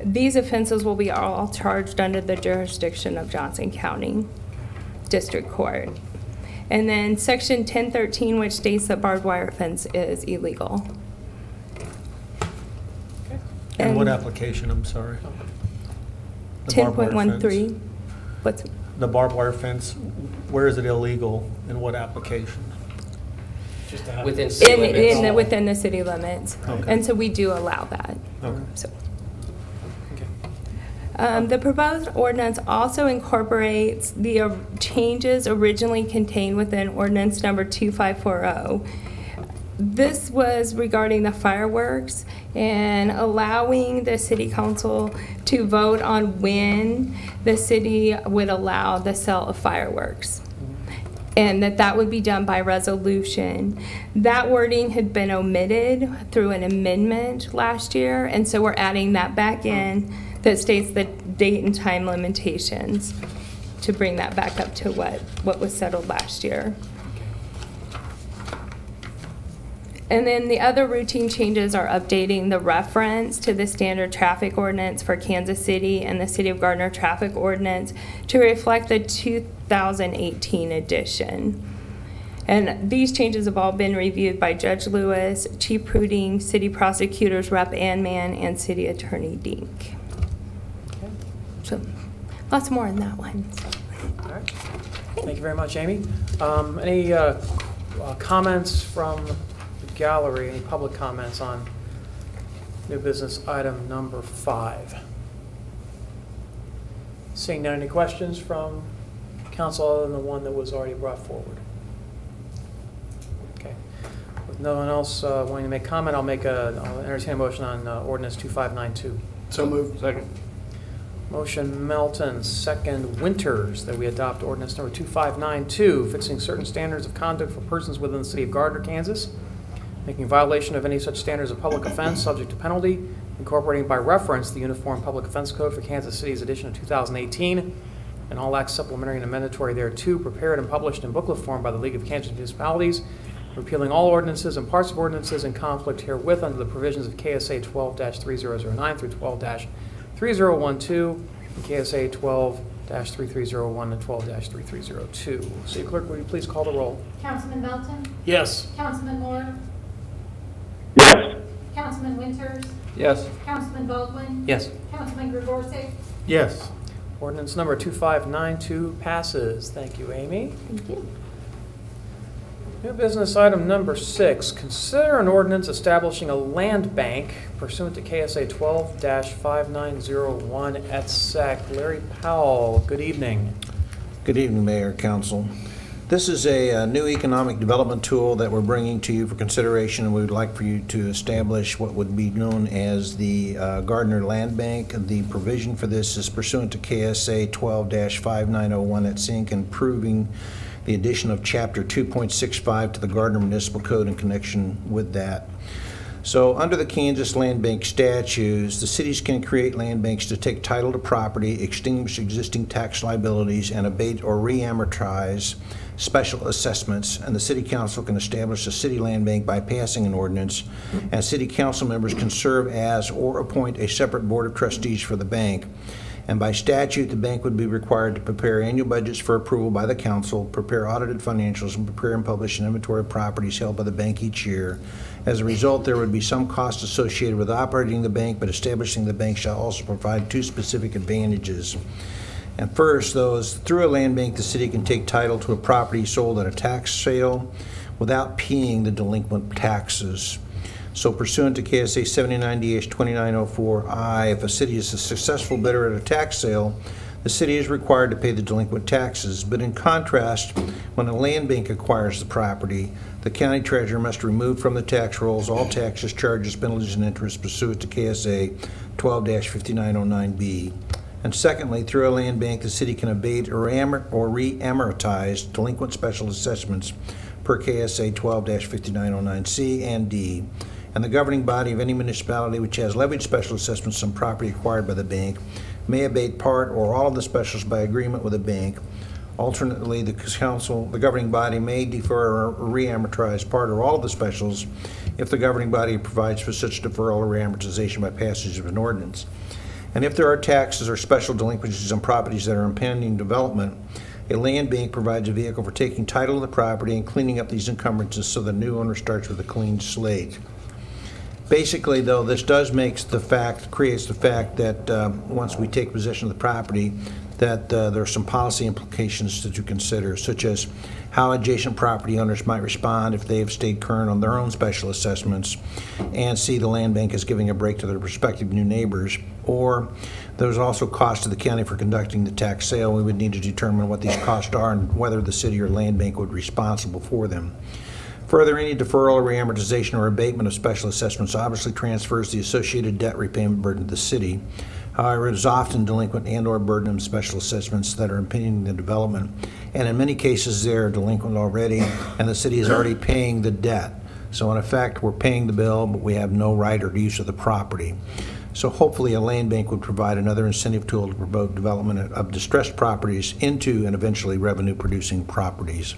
These offenses will be all charged under the jurisdiction of Johnson County District Court. And then Section 1013, which states that barbed wire fence is illegal. And what application, I'm sorry? 10.13. What's the barbed wire fence, where is it illegal, in what application? Just to have within city limits. Within the city limits. Okay. And so we do allow that. Okay. So. The proposed ordinance also incorporates the changes originally contained within ordinance number 2540. This was regarding the fireworks and allowing the city council to vote on when the city would allow the sale of fireworks, and that would be done by resolution. That wording had been omitted through an amendment last year, and so we're adding that back in that states the date and time limitations to bring that back up to what was settled last year. And then the other routine changes are updating the reference to the standard traffic ordinance for Kansas City and the City of Gardner traffic ordinance to reflect the 2018 edition. And these changes have all been reviewed by Judge Lewis, Chief Pruding, City Prosecutors Rep Ann Mann, and City Attorney Dink. Okay. So lots more in that one. So. All right. Thank you very much, Amy. Any comments from gallery, any public comments on new business item number 5? Seeing none, any questions from council other than the one that was already brought forward? Okay. With no one else wanting to make comment, I'll entertain a motion on ordinance 2592. So moved. Second. Motion Melton, second Winters, that we adopt ordinance number 2592, fixing certain standards of conduct for persons within the city of Gardner, Kansas, making violation of any such standards of public offense subject to penalty, incorporating by reference the Uniform Public Offense Code for Kansas City's edition of 2018, and all acts supplementary and amendatory thereto, prepared and published in booklet form by the League of Kansas Municipalities, repealing all ordinances and parts of ordinances in conflict herewith under the provisions of KSA 12-3009 through 12-3012, and KSA 12-3301 and 12-3302. City Clerk, will you please call the roll? Councilman Melton? Yes. Councilman Moore? Yes. Councilman Winters? Yes. Councilman Baldwin? Yes. Councilman Gregorczyk? Yes. Ordinance number 2592 passes. Thank you, Amy. Thank you. New business item number 6, consider an ordinance establishing a land bank pursuant to KSA 12-5901 et sec. Larry Powell, good evening. Good evening, Mayor, Council. This is a new economic development tool that we're bringing to you for consideration, and we would like for you to establish what would be known as the Gardner Land Bank. The provision for this is pursuant to KSA 12-5901 et sec, improving the addition of Chapter 2.65 to the Gardner Municipal Code in connection with that. So under the Kansas Land Bank statutes, the cities can create land banks to take title to property, extinguish existing tax liabilities, and abate or re-amortize special assessments, and the City Council can establish a city land bank by passing an ordinance, and City Council members can serve as or appoint a separate board of trustees for the bank. And by statute, the bank would be required to prepare annual budgets for approval by the council, prepare audited financials, and prepare and publish an inventory of properties held by the bank each year. As a result, there would be some cost associated with operating the bank, but establishing the bank shall also provide two specific advantages. And first, though, is through a land bank, the city can take title to a property sold at a tax sale without paying the delinquent taxes. So pursuant to KSA 79-2904I, if a city is a successful bidder at a tax sale, the city is required to pay the delinquent taxes. But in contrast, when a land bank acquires the property, the county treasurer must remove from the tax rolls all taxes, charges, penalties, and interest pursuant to KSA 12-5909B. And secondly, through a land bank, the city can abate or re-amortize delinquent special assessments per KSA 12-5909C and D. And the governing body of any municipality which has levied special assessments on property acquired by the bank may abate part or all of the specials by agreement with the bank. Alternately, the governing body may defer or re-amortize part or all of the specials if the governing body provides for such deferral or re-amortization by passage of an ordinance. And if there are taxes or special delinquencies on properties that are in pending development, a land bank provides a vehicle for taking title of the property and cleaning up these encumbrances so the new owner starts with a clean slate. Basically, though, this does creates the fact that once we take possession of the property, that there are some policy implications to consider, such as how adjacent property owners might respond if they have stayed current on their own special assessments and see the land bank as giving a break to their prospective new neighbors. Or there's also cost to the county for conducting the tax sale. We would need to determine what these costs are and whether the city or land bank would be responsible for them. Further, any deferral or reamortization or abatement of special assessments obviously transfers the associated debt repayment burden to the city. However, it is often delinquent and or burdensome special assessments that are impeding the development. And in many cases, they are delinquent already, and the city is already paying the debt. So in effect, we're paying the bill, but we have no right or use of the property. So hopefully a land bank would provide another incentive tool to promote development of distressed properties into and eventually revenue-producing properties.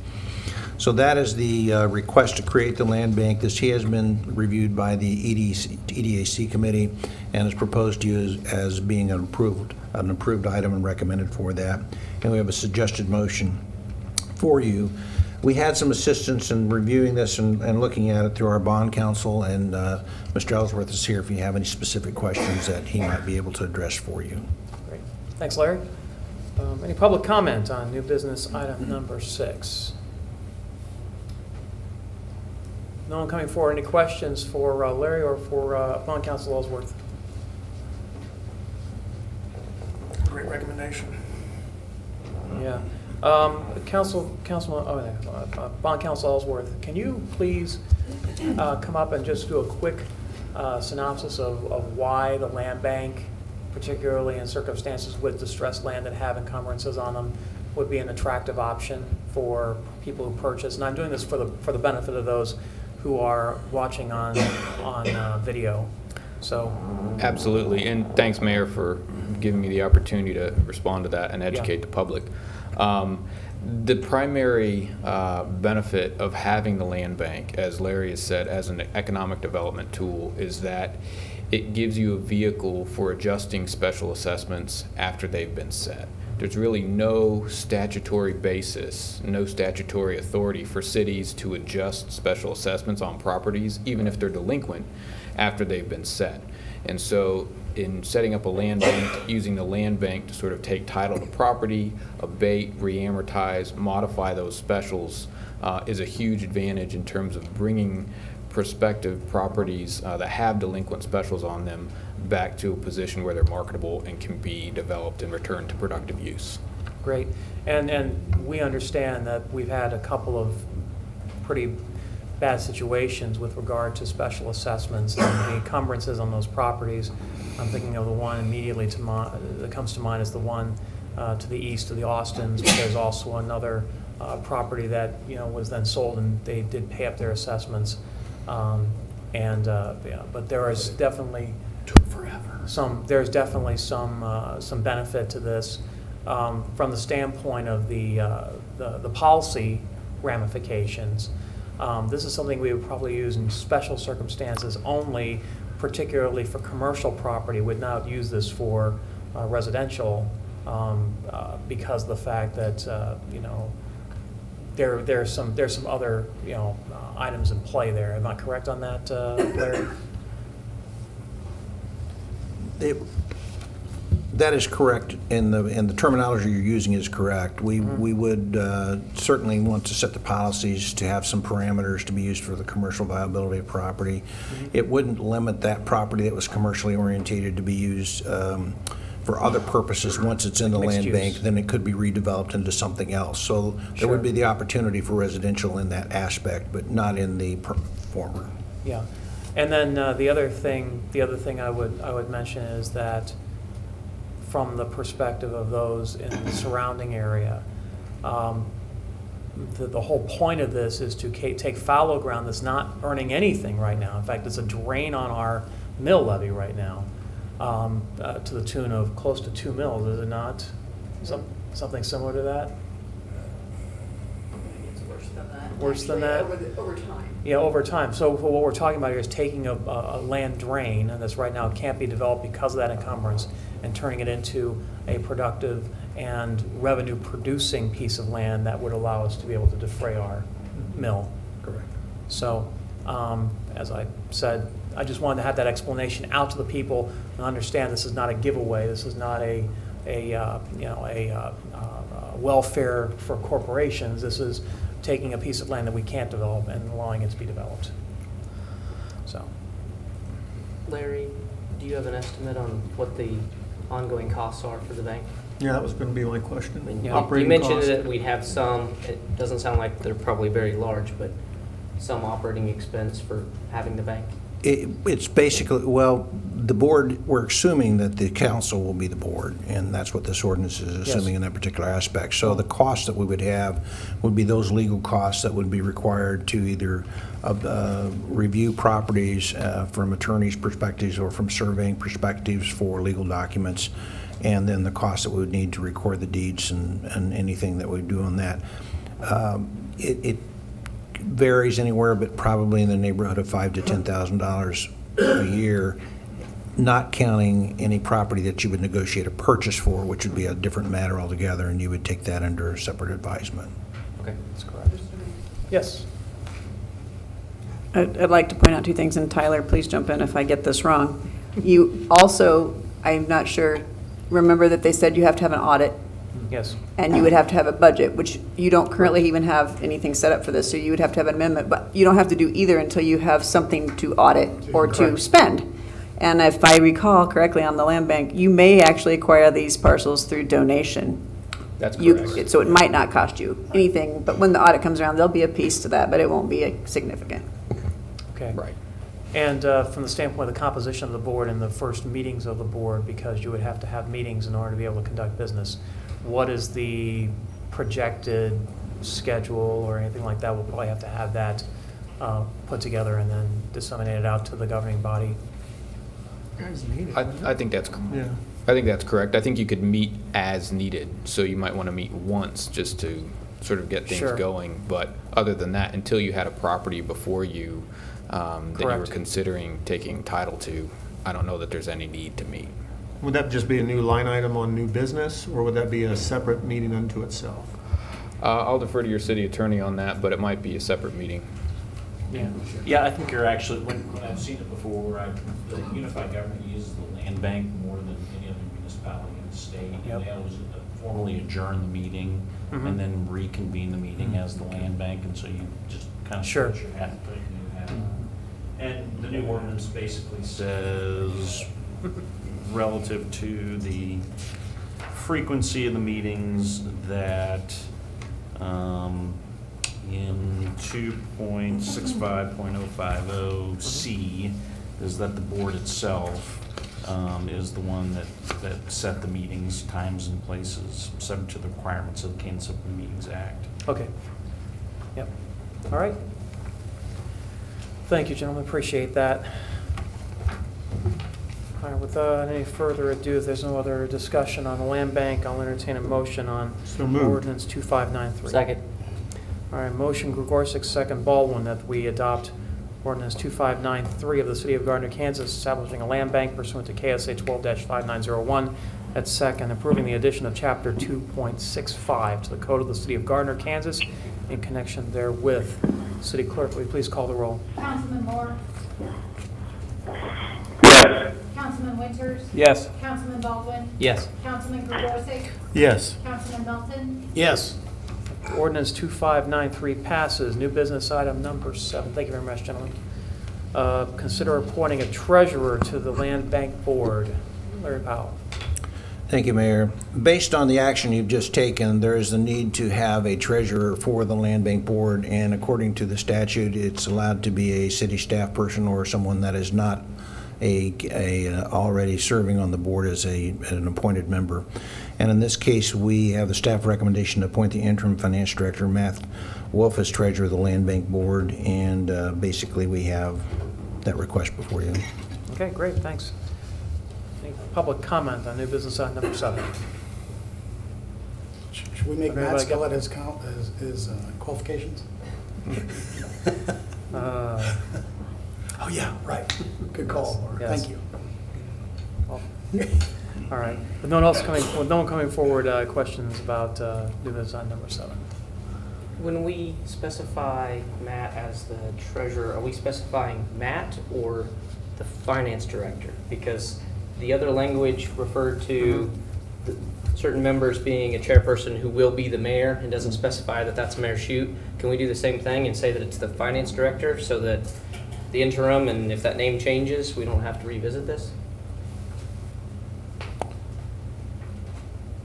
So that is the request to create the land bank. This has been reviewed by the EDAC committee and is proposed to you as being an approved item and recommended for that. And we have a suggested motion for you. We had some assistance in reviewing this and looking at it through our bond counsel, and Mr. Ellsworth is here if you have any specific questions that he might be able to address for you. Great. Thanks, Larry. Any public comment on new business item number 6? No one coming forward. Any questions for Larry or for bond counsel Ellsworth? Great recommendation. Yeah. Bond counsel Ellsworth, can you please come up and just do a quick synopsis of why the land bank, particularly in circumstances with distressed land that have encumbrances on them, would be an attractive option for people who purchase? And I'm doing this for the benefit of those who are watching on video. So absolutely, and thanks, Mayor, for giving me the opportunity to respond to that and educate the public. The primary benefit of having the land bank, as Larry has said, as an economic development tool, is that it gives you a vehicle for adjusting special assessments after they've been set. There's really no statutory basis, no statutory authority for cities to adjust special assessments on properties, even if they're delinquent, after they've been set. And so in setting up a land bank, using the land bank to sort of take title to property, abate, re-amortize, modify those specials is a huge advantage in terms of bringing prospective properties that have delinquent specials on them back to a position where they're marketable and can be developed and returned to productive use. Great. And we understand that we've had a couple of pretty bad situations with regard to special assessments and the encumbrances on those properties. I'm thinking of the one immediately that comes to mind is the one to the east of the Austins, but there's also another property that was then sold and they did pay up their assessments. But there is definitely there's definitely some benefit to this from the standpoint of the policy ramifications. This is something we would probably use in special circumstances only, particularly for commercial property. Would not use this for residential because of the fact that, there's some other, items in play there. Am I correct on that, Larry? That is correct, and the terminology you're using is correct. We would certainly want to set the policies to have some parameters to be used for the commercial viability of property. It wouldn't limit that property that was commercially orientated to be used for other purposes. Once it's in the land bank, then it could be redeveloped into something else. So there would be the opportunity for residential in that aspect, but not in the former. Yeah, and then the other thing I would mention is that from the perspective of those in the surrounding area, the whole point of this is to take fallow ground that's not earning anything right now. In fact, it's a drain on our mill levy right now, to the tune of close to 2 mils, is it not? Something similar to that? It's worse than that. Worse than that? Over time. Yeah, over time. So what we're talking about here is taking a land drain, and that's right now can't be developed because of that encumbrance, and turning it into a productive and revenue-producing piece of land that would allow us to be able to defray our mill. Correct. So, as I said, I just wanted to have that explanation out to the people and understand this is not a giveaway. This is not a welfare for corporations. This is taking a piece of land that we can't develop and allowing it to be developed. So, Larry, do you have an estimate on what the ongoing costs are for the bank? Yeah, that was going to be my question. You mentioned that we'd have some, it doesn't sound like they're probably very large, but some operating expense for having the bank? It's basically, well, the board, we're assuming that the council will be the board, and that's what this ordinance is assuming in that particular aspect. So the costs that we would have would be those legal costs that would be required to either review properties from attorneys' perspectives or from surveying perspectives for legal documents, and then the costs that we would need to record the deeds and anything that we do on that. It varies anywhere, but probably in the neighborhood of $5,000 to $10,000 a year, not counting any property that you would negotiate a purchase for, which would be a different matter altogether, and you would take that under separate advisement. Okay, that's correct. Yes. I'd like to point out two things, and Tyler, please jump in if I get this wrong. You also, I'm not sure, remember that they said you have to have an audit. Yes. And you would have to have a budget, which you don't currently even have anything set up for this, so you would have to have an amendment, but you don't have to do either until you have something to audit or to spend. And if I recall correctly on the land bank, you may actually acquire these parcels through donation. That's correct. So it might not cost you anything, but when the audit comes around, there'll be a piece to that, but it won't be significant. Okay. Right. And from the standpoint of the composition of the board and the first meetings of the board, because you would have to have meetings in order to be able to conduct business, what is the projected schedule or anything like that? We'll probably have to have that put together and then disseminated out to the governing body. I think that's I think that's correct. I think you could meet as needed, so you might want to meet once just to sort of get things going. But other than that, until you had a property before you that you were considering taking title to, I don't know that there's any need to meet. Would that just be a new line item on new business, or would that be a separate meeting unto itself? I'll defer to your city attorney on that, but it might be a separate meeting. Yeah, I think you're actually, when I've seen it before, the unified government uses the land bank more than any other municipality in the state. And they always formally adjourn the meeting and then reconvene the meeting as the land bank, and so you just kind of put your hat and put your new hat on. And the new ordinance basically says, relative to the frequency of the meetings, that in 2.65.050C is that the board itself is the one that set the meetings, times, and places, subject to the requirements of the Kansas Open Meetings Act. Okay. Yep. All right. Thank you, gentlemen. Appreciate that. All right, without any further ado, if there's no other discussion on the land bank, I'll entertain a motion on ordinance 2593. Second. All right, motion Gregorczyk, second Baldwin, that we adopt Ordinance 2593 of the City of Gardner, Kansas, establishing a land bank pursuant to KSA 12-5901 at second, approving the addition of Chapter 2.65 to the Code of the City of Gardner, Kansas, in connection therewith. City Clerk, will you please call the roll? Councilman Moore? Yes. Councilman Winters? Yes. Councilman Baldwin? Yes. Councilman Gregorczyk? Yes. Councilman Melton? Yes. Ordinance 2593 passes. New business item number 7. Thank you very much, gentlemen. Consider appointing a treasurer to the Land Bank Board. Larry Powell. Thank you, Mayor. Based on the action you've just taken, there is a need to have a treasurer for the Land Bank Board, and according to the statute, it's allowed to be a city staff person or someone that is not already serving on the board as an appointed member. And in this case, we have the staff recommendation to appoint the interim finance director, Matt Wolf, as treasurer of the Land Bank Board, and basically we have that request before you. Okay, great, thanks. Any public comment on new business item number 7? Should we make Matt spell it as qualifications? Oh, yeah, right. Good call, Laura. Yes. Thank you. Well, all right. With no one coming forward, questions about new business item number 7? When we specify Matt as the treasurer, are we specifying Matt or the finance director? Because the other language referred to the certain members being a chairperson who will be the mayor and doesn't specify that that's Mayor Shute. Can we do the same thing and say that it's the finance director so that the interim, and if that name changes, we don't have to revisit this?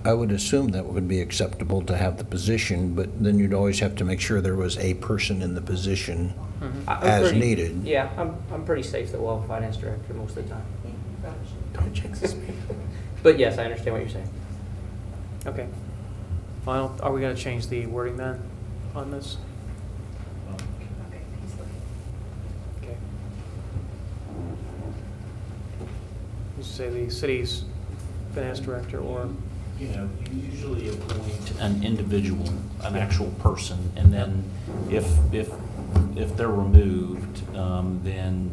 I would assume that would be acceptable to have the position, but then you'd always have to make sure there was a person in the position as needed. Yeah, I'm pretty safe that we'll have a finance director most of the time. Don't jinx this. But yes, I understand what you're saying. Okay. Well, are we going to change the wording then on this? Okay. You say the city's finance director, or? You know, you usually appoint an individual, an actual person, and then if they're removed, then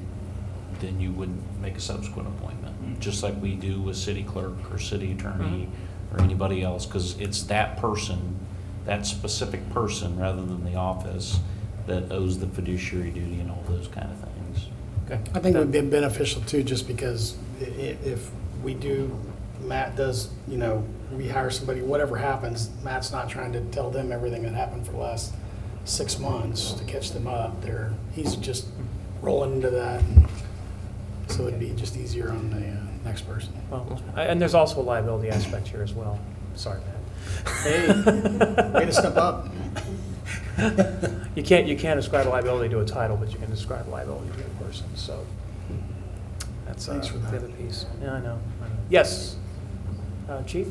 you would make a subsequent appointment, just like we do with city clerk or city attorney or anybody else, because it's that person, that specific person, rather than the office, that owes the fiduciary duty and all those kind of things. Okay. I think it would be beneficial too, just because if we do, Matt does, you know, we hire somebody, whatever happens, Matt's not trying to tell them everything that happened for the last 6 months to catch them up. He's just rolling into that. So it'd be just easier on the next person. Well, and there's also a liability aspect here as well. Sorry, Matt. Hey, way to step up. You can't ascribe liability to a title, but you can ascribe liability to a person. So that's Thanks for that. the other piece. Yeah, I know. Yes, Chief.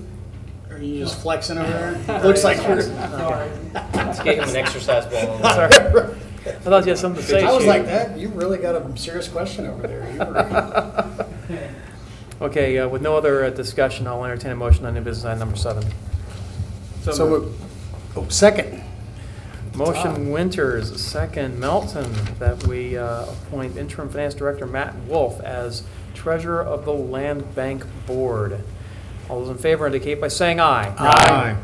Are you just flexing over there? Looks like you're. Let's get him an exercise ball. Sorry. I thought you had something to say. I was Chief. like that. You really got a serious question over there. Okay, with no other discussion, I'll entertain a motion on new business item number 7. So moved. Oh, second. Motion Winters, second Melton, that we appoint interim finance director Matt Wolf as treasurer of the Land Bank Board. All those in favor indicate by saying aye. Aye.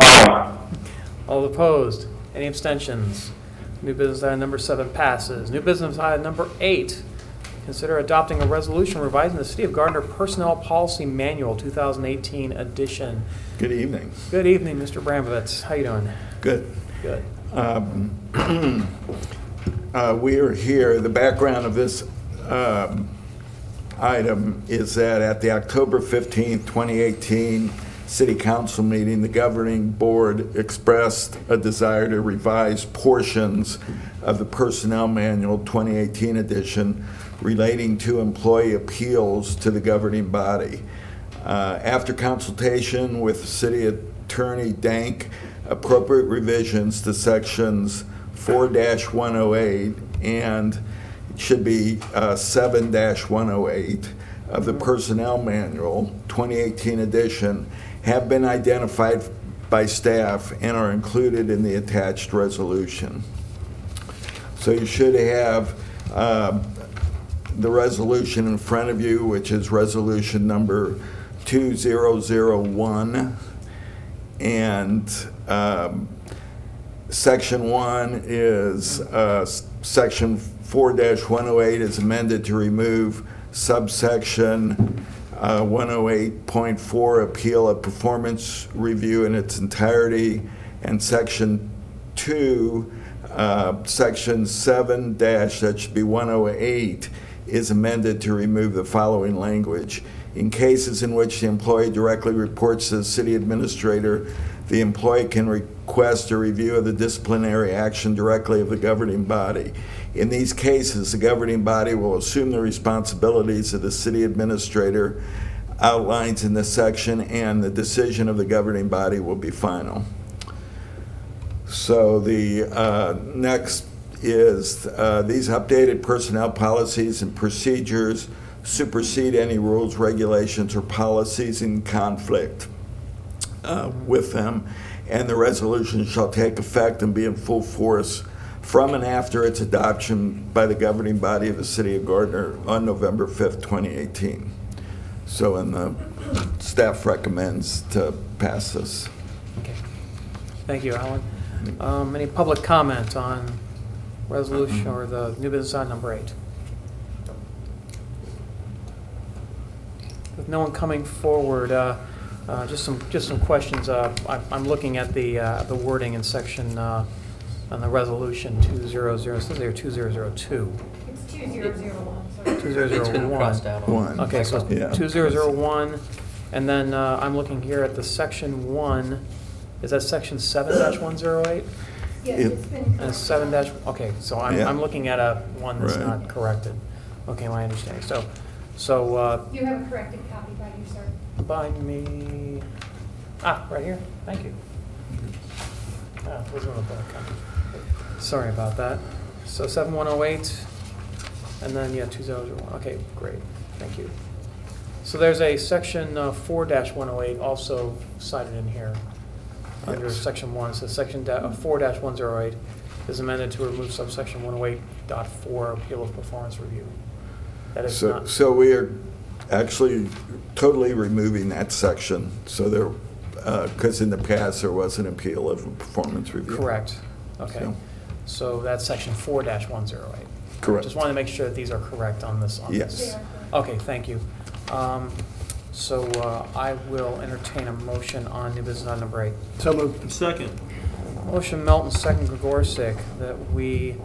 Aye. All opposed? Any abstentions? New business item number 7 passes. New business item number 8. Consider adopting a resolution revising the City of Gardner Personnel Policy Manual 2018 edition. Good evening. Good evening, Mr. Brambovitz. How you doing? Good. Good. We are here. The background of this item is that at the October 15th, 2018 City Council meeting, the governing board expressed a desire to revise portions of the Personnel Manual 2018 edition relating to employee appeals to the governing body. After consultation with City Attorney Dank, appropriate revisions to sections 4-108 and it should be 7-108 of the Personnel Manual 2018 edition have been identified by staff and are included in the attached resolution. So you should have the resolution in front of you, which is resolution number 2001. And section 1 is section 4-108 is amended to remove subsection 108.4, appeal of performance review in its entirety, and section 2, section 7- that should be 108, is amended to remove the following language. In cases in which the employee directly reports to the city administrator, the employee can request a review of the disciplinary action directly of the governing body. In these cases, the governing body will assume the responsibilities of the city administrator outlined in this section, and the decision of the governing body will be final. So the next is these updated personnel policies and procedures supersede any rules, regulations, or policies in conflict with them, and the resolution shall take effect and be in full force from and after its adoption by the governing body of the City of Gardner on November 5th, 2018. So, and the staff recommends to pass this. Okay. Thank you, Alan. Any public comment on resolution or the new business item number 8? With no one coming forward, just some questions. I'm looking at the wording in section on the resolution 200. It says here 2002. It's 2001, sorry. 2001. It's been crossed out. Okay, so Yeah. 2001, and then I'm looking here at the section 1. Is that section 7-108? Yes, it's been. And 7 dash, okay, so I'm looking at a one that's Right. not corrected. Okay, my understanding. So You have a corrected copy by you, sir. by me, right here, thank you. Wasn't on the back. Sorry about that. So 7108, and then, 2001. Okay, great, thank you. So there's a section 4-108 also cited in here. Under section 1, so section 4-108 is amended to remove subsection 108.4, appeal of performance review. That is not. So we are actually totally removing that section. So there, because in the past there was an appeal of a performance review. Correct. Okay. So that's section 4-108. Correct. Just wanted to make sure that these are correct on this. Yes. Okay, thank you. So I will entertain a motion on new business item number 8. So moved. Second. Motion Melton, second Gregorsek, that we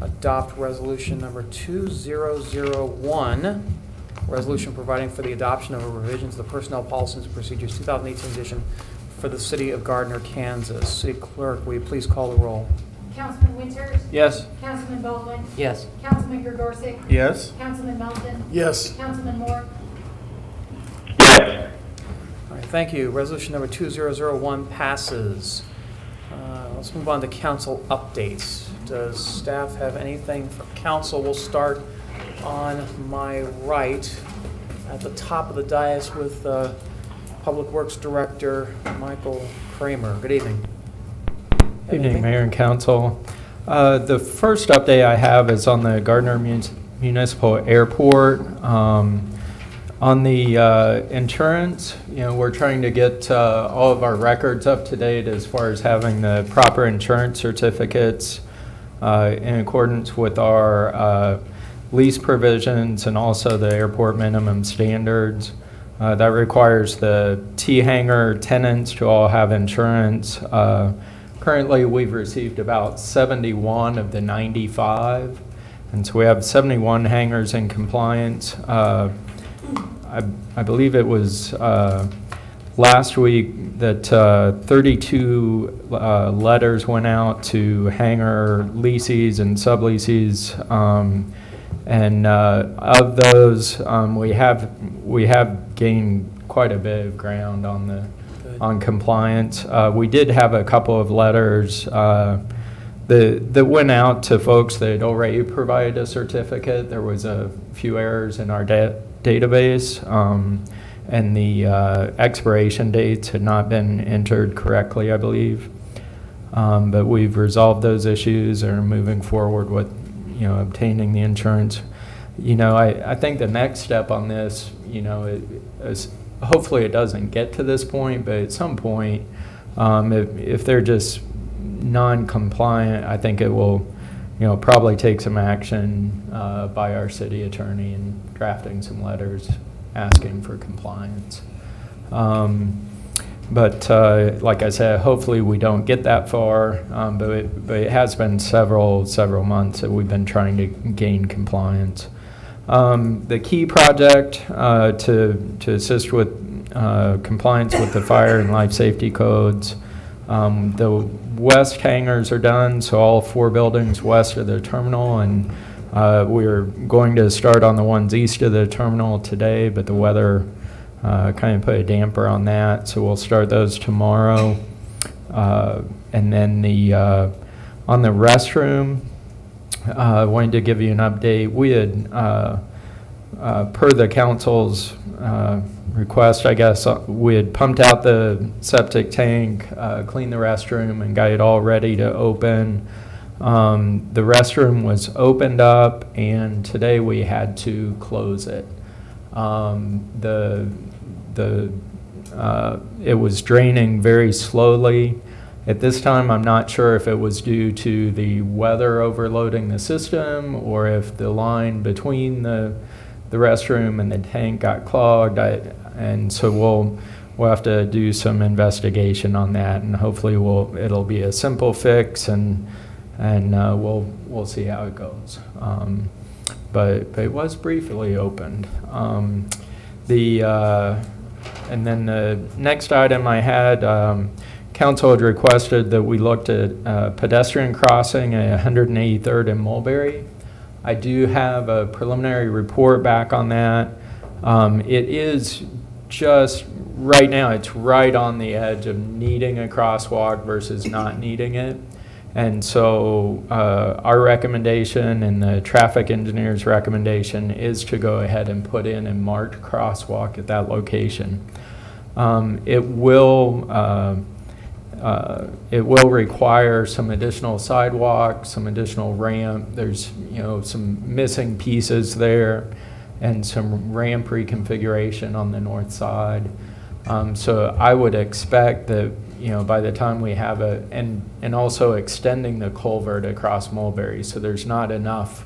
adopt resolution number 2001, resolution providing for the adoption of a revision to the personnel policies and procedures 2018 edition for the city of Gardner, Kansas. City Clerk, will you please call the roll? Councilman Winters? Yes. Councilman Baldwin? Yes. Councilman Gregorsek? Yes. Councilman Melton? Yes. Councilman Moore? Yes. All right, thank you. Resolution number 2001 passes. Let's move on to council updates. Does staff have anything for council? We'll start on my right at the top of the dais with Public Works Director Michael Kramer. Good evening. Good evening, Mayor and Council. The first update I have is on the Gardner Municipal Airport. On the insurance, we're trying to get all of our records up to date as far as having the proper insurance certificates in accordance with our lease provisions and also the airport minimum standards. That requires the T-hangar tenants to all have insurance. Currently, we've received about 71 of the 95, and so we have 71 hangars in compliance. I believe it was last week that 32 letters went out to hangar leases and subleases, and of those, we have gained quite a bit of ground on compliance. We did have a couple of letters that went out to folks that had already provided a certificate. There was a few errors in our database, and the expiration dates had not been entered correctly, I believe. But we've resolved those issues and are moving forward with obtaining the insurance. I think the next step on this, is hopefully it doesn't get to this point, but at some point, if they're just non-compliant, I think it will, probably take some action by our city attorney in drafting some letters asking for compliance. But like I said, hopefully we don't get that far, but it has been several months that we've been trying to gain compliance. The key project to assist with compliance with the fire and life safety codes, the west hangars are done, so all 4 buildings west of the terminal, and we're going to start on the ones east of the terminal today, but the weather kind of put a damper on that, so we'll start those tomorrow. And then on the restroom, I wanted to give you an update. We had, per the council's request, I guess, we had pumped out the septic tank, cleaned the restroom, and got it all ready to open. The restroom was opened up, and today we had to close it. It was draining very slowly. At this time, I'm not sure if it was due to the weather overloading the system or if the line between the restroom and the tank got clogged. And so we'll have to do some investigation on that, and hopefully it'll be a simple fix, and we'll see how it goes. But it was briefly opened. And then the next item I had, council had requested that we looked at pedestrian crossing at 183rd and Mulberry. I do have a preliminary report back on that. It is just, right now, it's right on the edge of needing a crosswalk versus not needing it. And so our recommendation and the traffic engineer's recommendation is to go ahead and put in a marked crosswalk at that location. It will require some additional sidewalk, some additional ramp. There's some missing pieces there, and some ramp reconfiguration on the north side. So I would expect that by the time we have and also extending the culvert across Mulberry, so there's not enough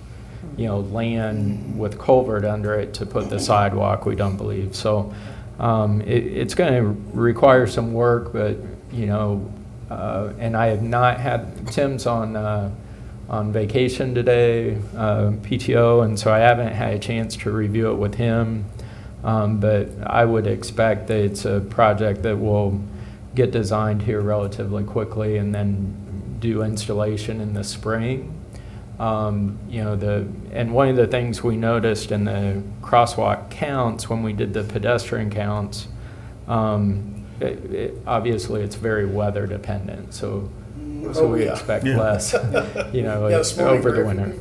land with culvert under it to put the sidewalk, we don't believe. So it's going to require some work, but and I have not had, Tim's on vacation today, PTO, and so I haven't had a chance to review it with him. But I would expect that it's a project that will get designed here relatively quickly and then do installation in the spring. And one of the things we noticed in the crosswalk counts when we did the pedestrian counts, obviously it's very weather dependent, so we expect less, over the winter.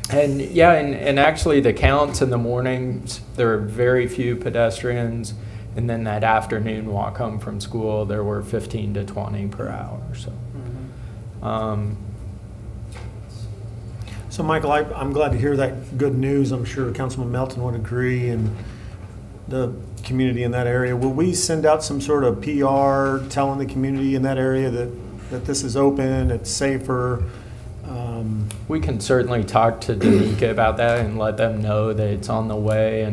And actually the counts in the mornings, there are very few pedestrians, and then that afternoon walk home from school, there were 15 to 20 per hour. So. So, Michael, I'm glad to hear that good news. I'm sure Councilman Melton would agree, and the community in that area. Will we send out some sort of PR telling the community in that area that this is open, it's safer? We can certainly talk to Danica about that and let them know that it's on the way.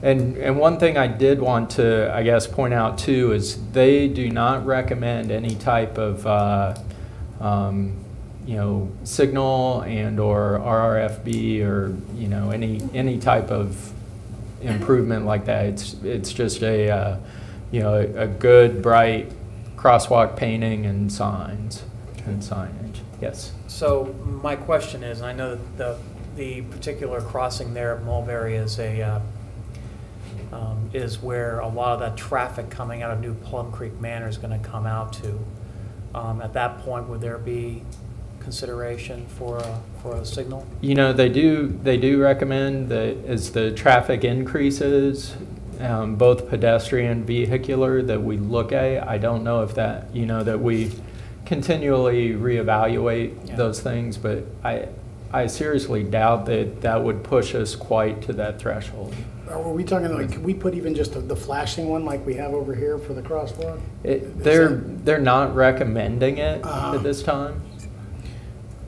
And one thing I did want to, I guess, point out too is they do not recommend any type of signal and or RRFB or any type of improvement like that. It's just a good bright crosswalk painting and signs and signage. Yes. So my question is, I know that the particular crossing there at Mulberry is where a lot of that traffic coming out of New Plum Creek Manor is going to come out to. At that point, would there be consideration for a signal? They do recommend that as the traffic increases, both pedestrian and vehicular, that we look at. I don't know if that that we continually reevaluate those things, but I seriously doubt that that would push us quite to that threshold. Are we talking like, could we put even just the flashing one like we have over here for the crosswalk? They're not recommending it at this time.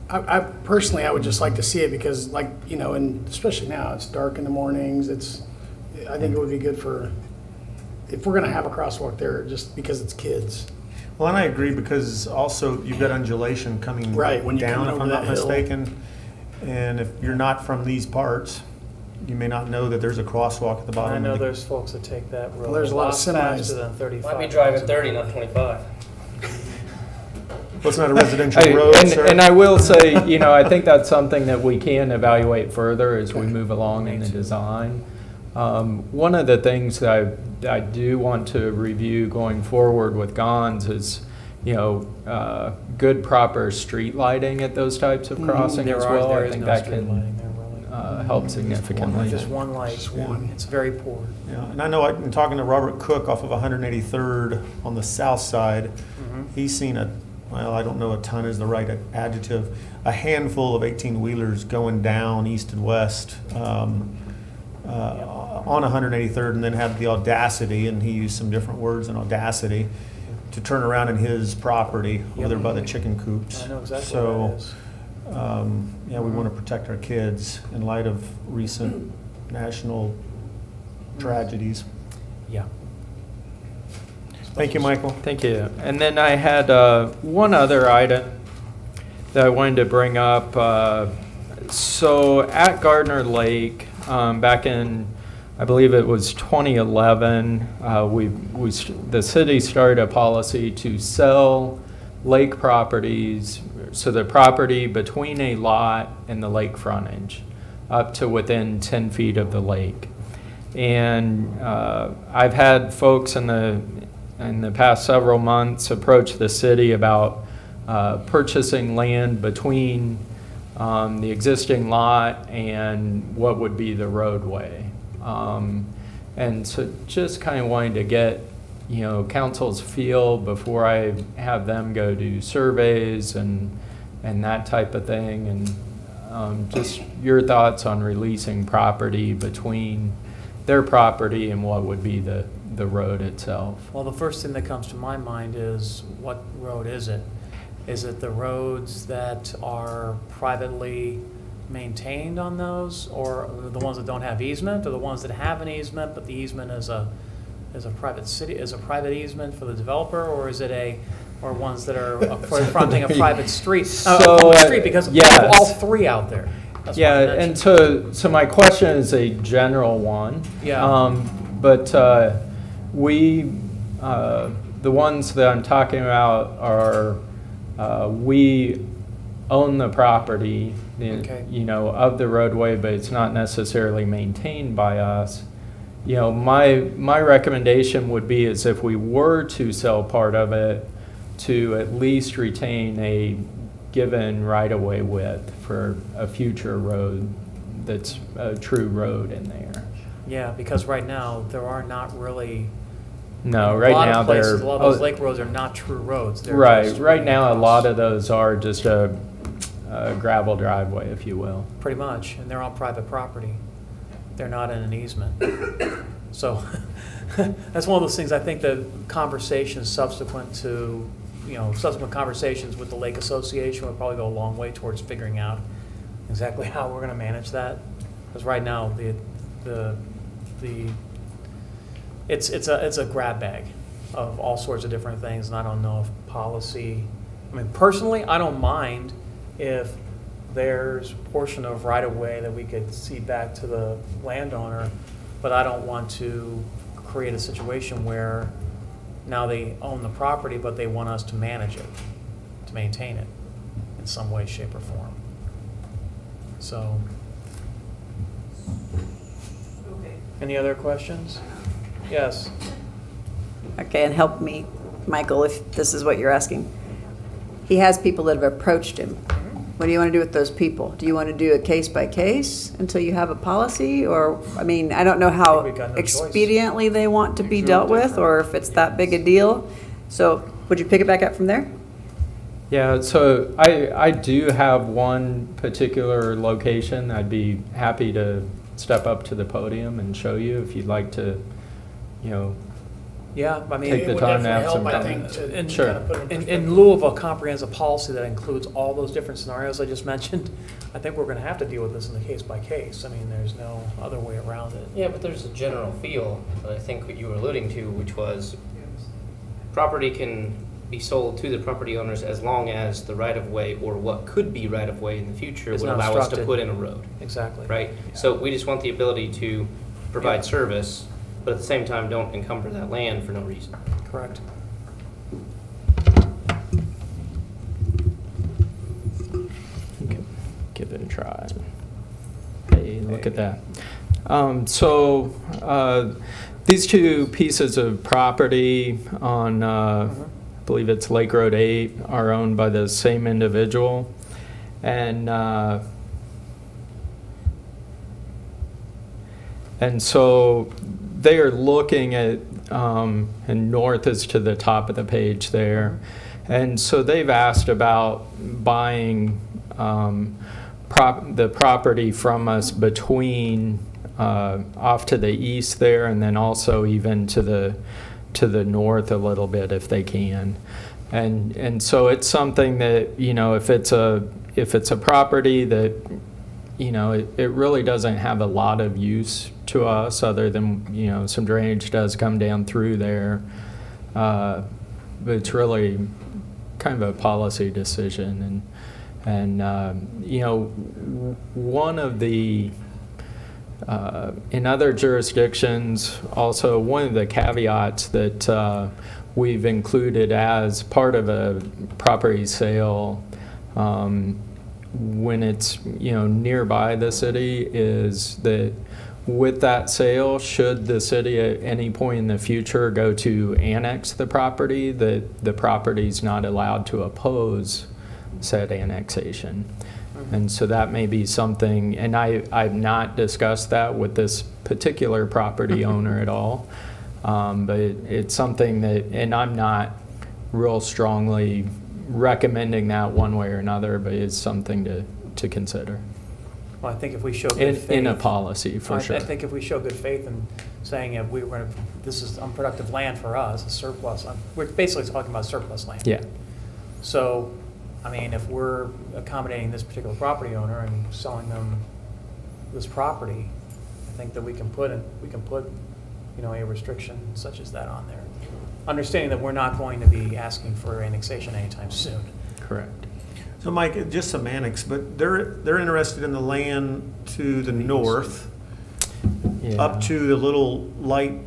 I personally, I would just like to see it because, like, you know, and especially now, it's dark in the mornings. I think it would be good if we're going to have a crosswalk there, just because it's kids. Well, and I agree because also you've got undulation coming right when you down, come if over I'm not that hill. mistaken. And if you're not from these parts, you may not know that there's a crosswalk at the bottom. I know of the, there's folks that take that road. Well, there's a lot of semis. Faster than 35. Might be driving 30, not 25. Well, it's not a residential road, sir. And I will say, you know, I think that's something that we can evaluate further as we move along in the design. One of the things that I do want to review going forward with GONS is, you know, good proper street lighting at those types of crossings as well. I think that can help significantly. Just one light. Just one. It's very poor. Yeah, and I know in talking to Robert Cook off of 183rd on the south side, he's seen well, I don't know a ton is the right adjective, a handful of 18-wheelers going down east and west on 183rd, and then had the audacity, and he used some different words than audacity, to turn around in his property over there by the chicken coops. I know exactly so, what that is. Yeah, we want to protect our kids in light of recent national tragedies. Yeah. Thank you, Michael. Thank you. And then I had one other item that I wanted to bring up. So at Gardner Lake, back in, I believe it was 2011, the city started a policy to sell lake properties, so the property between a lot and the lake frontage, up to within 10 feet of the lake. And I've had folks in the past several months approach the city about purchasing land between the existing lot and what would be the roadway. And so just kind of wanting to get, you know, council's feel before I have them go do surveys and that type of thing, and just your thoughts on releasing property between their property and what would be the road itself. Well, the first thing that comes to my mind is, what road is it? Is it the roads that are privately maintained on those, or the ones that don't have easement, or the ones that have an easement but the easement is a private easement for the developer, or is it or ones that are fronting a private street? Because we have all three out there. That's and so my question is a general one. Yeah. But the ones that I'm talking about are we own the property, you know, of the roadway, but it's not necessarily maintained by us. You know, my recommendation would be is if we were to sell part of it, to at least retain a given right-of-way width for a future road that's a true road in there. Yeah, because right now there are not really. No, right now a lot of those lake roads are not true roads. They're right now a lot of those are just a gravel driveway, if you will. Pretty much, and they're on private property. They're not in an easement. So that's one of those things. I think the conversations subsequent conversations with the Lake Association would probably go a long way towards figuring out exactly how we're going to manage that. Because right now it's a grab bag of all sorts of different things, and I don't know if policy. I mean, personally, I don't mind if there's a portion of right-of-way that we could cede back to the landowner, but I don't want to create a situation where now they own the property, but they want us to manage it, to maintain it in some way, shape, or form. So, any other questions? Yes. Okay, and help me, Michael, if this is what you're asking. He has people that have approached him. What do you want to do with those people? Do you want to do a case by case until you have a policy? Or, I mean, I don't know how expediently they want to be dealt with, or if it's that big a deal. So would you pick it back up from there? Yeah, so I do have one particular location. I'd be happy to step up to the podium and show you if you'd like to, you know, Yeah, I mean, take the time to have some I time. think, to in, kind of put it in lieu of a comprehensive policy that includes all those different scenarios I just mentioned, I think we're going to have to deal with this in the case by case. I mean, there's no other way around it. Yeah, but there's a general feel that I think what you were alluding to, which was property can be sold to the property owners as long as the right-of-way or what could be right-of-way in the future It's would not allow us to obstructed. put in a road, Exactly. right? So we just want the ability to provide service, but at the same time, don't encumber that land for no reason. Correct. Okay, give it a try. Hey, look at that. These two pieces of property on, I believe it's Lake Road 8, are owned by the same individual. And so they are looking at, and north is to the top of the page there. And so they've asked about buying the property from us between off to the east there, and then also even to the north a little bit if they can. And so it's something that, you know, if it's a property that, you know, it really doesn't have a lot of use to us other than, you know, some drainage does come down through there. But it's really kind of a policy decision. And you know, one of the, in other jurisdictions, also one of the caveats that we've included as part of a property sale when it's, you know, nearby the city is that with that sale, should the city at any point in the future go to annex the property, that the property's not allowed to oppose said annexation. And so that may be something, and I've not discussed that with this particular property owner at all, but it's something that, and I'm not real strongly recommending that one way or another, but it's something to consider. Well, I think if we show good faith in a policy, for sure. I think if we show good faith in saying if we were going to, this is unproductive land for us, a surplus. We're basically talking about surplus land. Yeah. So, I mean, if we're accommodating this particular property owner and selling them this property, I think that we can put, you know, a restriction such as that on there, understanding that we're not going to be asking for annexation anytime soon. Correct. So Mike, just semantics, but they're interested in the land to the north, up to the little light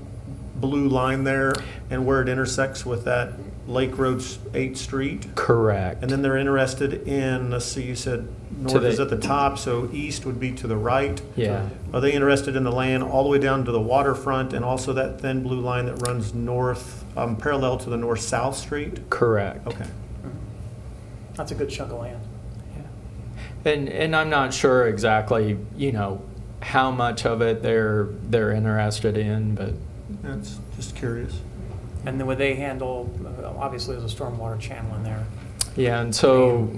blue line there, and where it intersects with that Lake Road 8th Street. Correct. And then they're interested in, let's see, you said north is at the top, so east would be to the right. Yeah. Are they interested in the land all the way down to the waterfront and also that thin blue line that runs north, parallel to the north-south street? Correct. Okay. That's a good chunk of land. Yeah. And I'm not sure exactly, you know, how much of it they're interested in, but that's just curious. And then would they handle, obviously there's a stormwater channel in there. Yeah, and so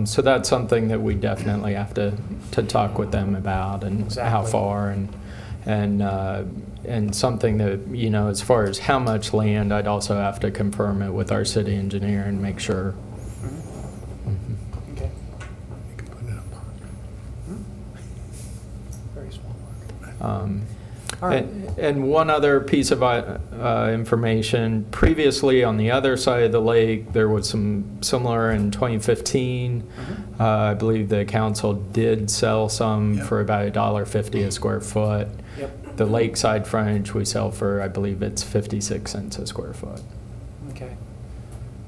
so that's something that we definitely have to talk with them about, and how far, and something that, you know, as far as how much land, I'd also have to confirm it with our city engineer and make sure. Okay. You can put it up. Very small. All right. And one other piece of information, previously on the other side of the lake, there was some similar in 2015. I believe the council did sell some for about $1.50 a square foot. The lakeside frontage we sell for, I believe it's 56 cents a square foot. Okay.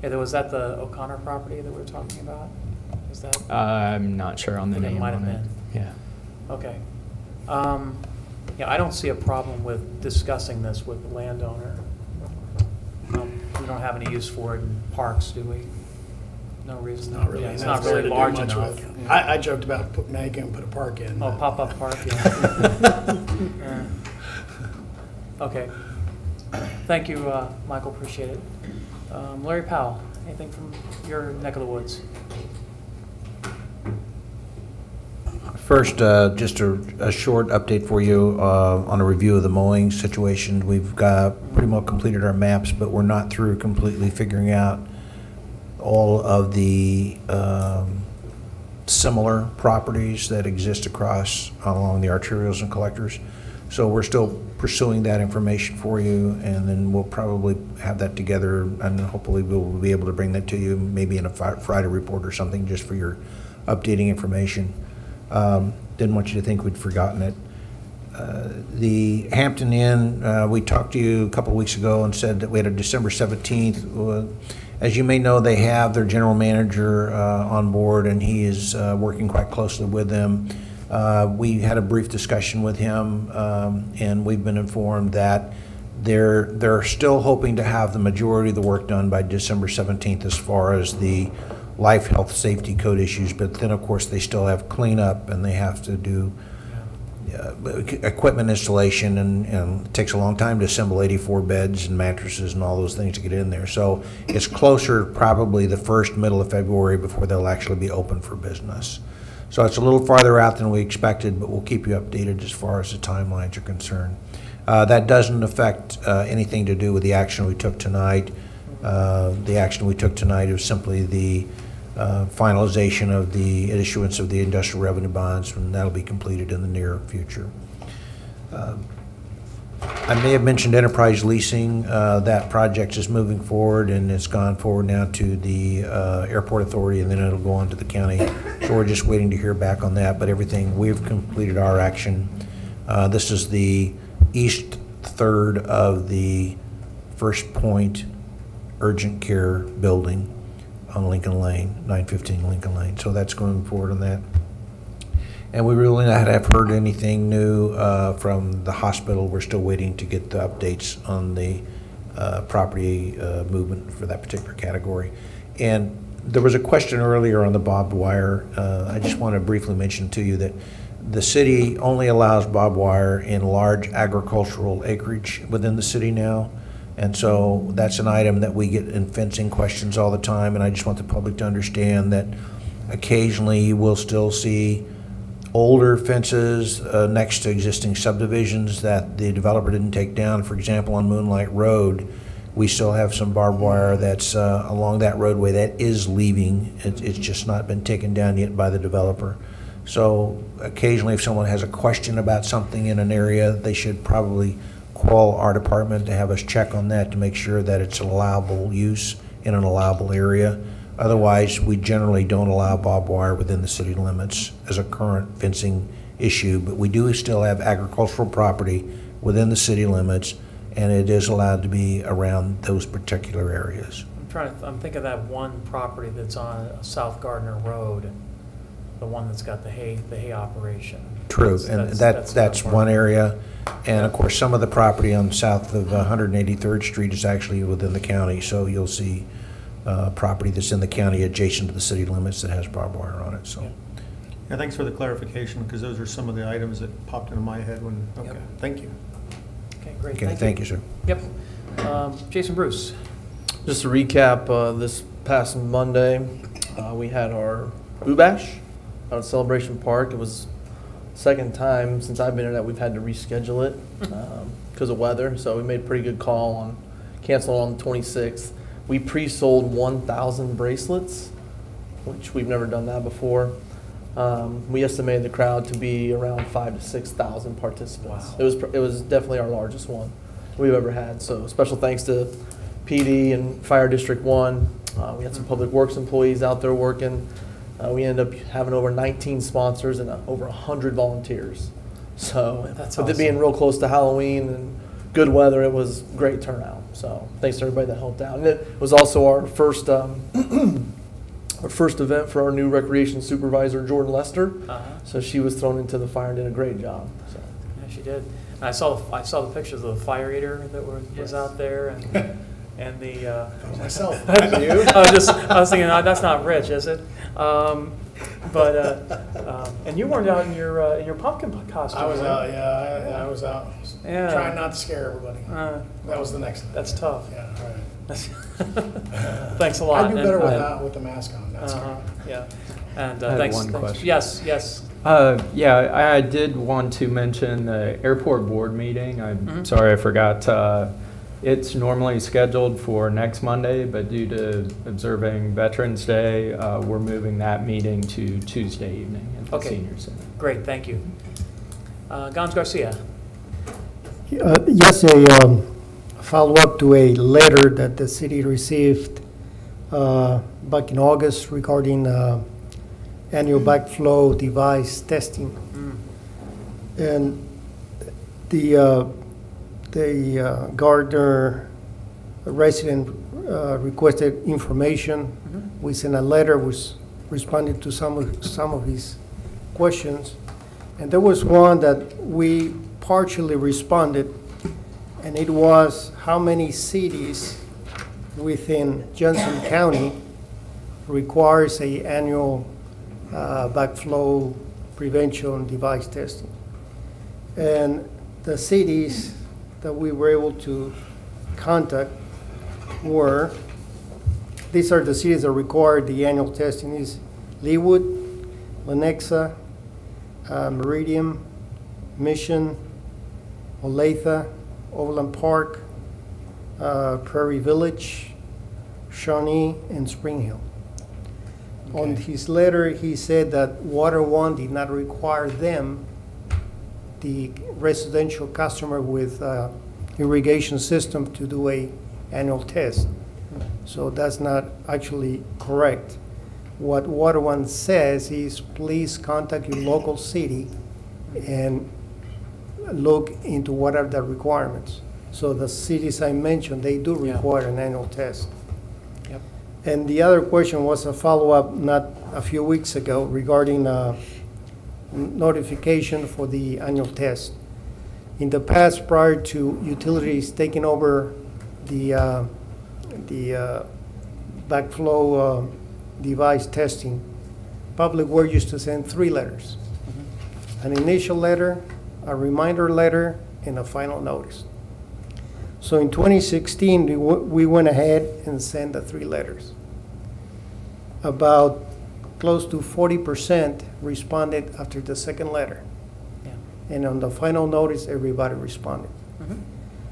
Yeah, was that the O'Connor property that we were talking about? Is that? I'm not sure on the name might on have it. been. Yeah. Okay. Yeah, I don't see a problem with discussing this with the landowner. We don't have any use for it in parks, do we? No reason. Not really. Yeah, it's not really large enough. I joked about making him put a park in. Oh, pop-up park, yeah. Okay. Thank you, Michael, appreciate it. Larry Powell, anything from your neck of the woods? First, just a short update for you on a review of the mowing situation. We've got pretty much completed our maps, but we're not through completely figuring out all of the similar properties that exist across along the arterials and collectors. So we're still pursuing that information for you, and then we'll probably have that together, and hopefully we'll be able to bring that to you maybe in a Friday report or something, just for your updating information. Didn't want you to think we'd forgotten it. The Hampton Inn, we talked to you a couple of weeks ago and said that we had a December 17th. As you may know, they have their general manager on board, and he is working quite closely with them. We had a brief discussion with him, and we've been informed that they're still hoping to have the majority of the work done by December 17th as far as the life, health, safety code issues, but then of course they still have cleanup and they have to do equipment installation, and it takes a long time to assemble 84 beds and mattresses and all those things to get in there. So it's closer, probably the middle of February, before they'll actually be open for business. So it's a little farther out than we expected, but we'll keep you updated as far as the timelines are concerned. That doesn't affect anything to do with the action we took tonight. The action we took tonight is simply the finalization of the issuance of the industrial revenue bonds, and that'll be completed in the near future. I may have mentioned enterprise leasing. That project is moving forward, and it's gone forward now to the airport authority, and then it'll go on to the county. So we're just waiting to hear back on that, but everything, we've completed our action. This is the east third of the First Point Urgent Care building on Lincoln Lane, 915 Lincoln Lane. So that's going forward on that. And we really not have heard anything new from the hospital. We're still waiting to get the updates on the property movement for that particular category. And there was a question earlier on the barbed wire. I just want to briefly mention to you that the city only allows barbed wire in large agricultural acreage within the city now. And so that's an item that we get in fencing questions all the time, and I just want the public to understand that occasionally you will still see older fences next to existing subdivisions that the developer didn't take down. For example, on Moonlight Road, we still have some barbed wire that's along that roadway that is leaving. It's just not been taken down yet by the developer. So occasionally if someone has a question about something in an area, they should probably call our department to have us check on that to make sure that it's allowable use in an allowable area. Otherwise, we generally don't allow barbed wire within the city limits as a current fencing issue, but we do still have agricultural property within the city limits, and it is allowed to be around those particular areas. I'm thinking of that one property that's on South Gardner Road, the one that's got the hay operation. True, and that's one area. And of course, some of the property on south of 183rd Street is actually within the county, so you'll see property that's in the county adjacent to the city limits that has barbed wire on it. So, yeah, thanks for the clarification, because those are some of the items that popped into my head when. Okay, yep. Thank you. Okay, great. Okay, thank you, sir. Yep. Jason Bruce. Just to recap, this past Monday, we had our Boo Bash out at Celebration Park. It was second time since I've been in that we've had to reschedule it because of weather. So we made a pretty good call on canceling on the 26th. We pre-sold 1,000 bracelets, which we've never done that before. We estimated the crowd to be around 5,000 to 6,000 participants. Wow. It was definitely our largest one we've ever had. So special thanks to PD and Fire District 1. We had some public works employees out there working. We ended up having over 19 sponsors and over 100 volunteers. So that's with awesome. it being real close to Halloween and good weather, it was great turnout. So thanks to everybody that helped out. And it was also our first event for our new recreation supervisor, Jordan Lester. So she was thrown into the fire and did a great job. So. Yeah, she did. And I saw the pictures of the fire eater that was out there, and the myself. I was thinking, that's not Rich, is it? But and you weren't out in your pumpkin costume. I was were you? out, yeah, I was out. Yeah. Trying not to scare everybody. That was the next thing. That's tough. Yeah, all right. Thanks a lot. I do better with the mask on. That's yeah. And I had thanks. one question. Yes, yes. Yeah, I did want to mention the airport board meeting. I'm sorry I forgot. It's normally scheduled for next Monday, but due to observing Veterans Day, we're moving that meeting to Tuesday evening at the Senior Center. Great, thank you. Gons Garcia. Yes, a follow-up to a letter that the city received back in August regarding annual backflow device testing. And the Gardner resident requested information. We sent a letter, was responding to some of his questions. And there was one that we partially responded, and it was how many cities within Johnson County requires a annual backflow prevention device testing. And the cities that we were able to contact were, these are the cities that require the annual testing, is Leawood, Lenexa, Meridian, Mission, Olathe, Overland Park, Prairie Village, Shawnee, and Spring Hill. Okay. On his letter, he said that Water One did not require them, the residential customer with irrigation system, to do a annual test. So that's not actually correct. What Water One says is please contact your local city and look into what are the requirements. So the cities I mentioned, they do require an annual test. Yep. And the other question was a follow-up not a few weeks ago regarding notification for the annual test. In the past, prior to utilities taking over the backflow device testing, Public Works used to send 3 letters. An initial letter, a reminder letter, and a final notice. So in 2016, we went ahead and sent the 3 letters. About close to 40% responded after the second letter. Yeah. And on the final notice, everybody responded.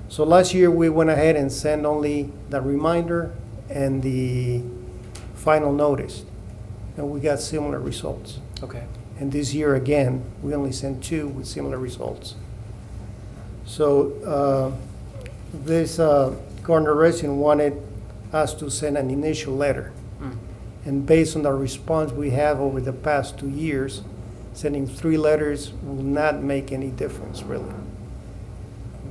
So last year, we went ahead and sent only the reminder and the final notice, and we got similar results. Okay. And this year, again, we only sent 2 with similar results. So this Gardner resident wanted us to send an initial letter. And based on the response we have over the past 2 years, sending 3 letters will not make any difference, really.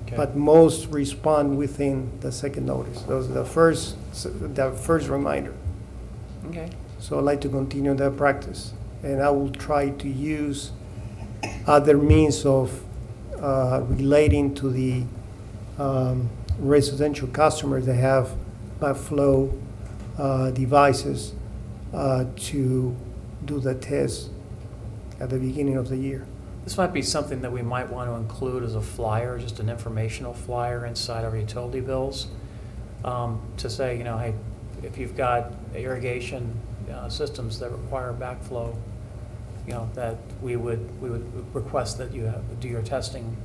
Okay. But most respond within the second notice. Those are the first reminder. Okay. So I'd like to continue that practice. And I will try to use other means of relating to the residential customers that have backflow devices to do the test at the beginning of the year. This might be something that we might want to include as a flyer, just an informational flyer inside our utility bills, to say, you know, hey, if you've got irrigation systems that require backflow, you know, that we would request that you do your testing,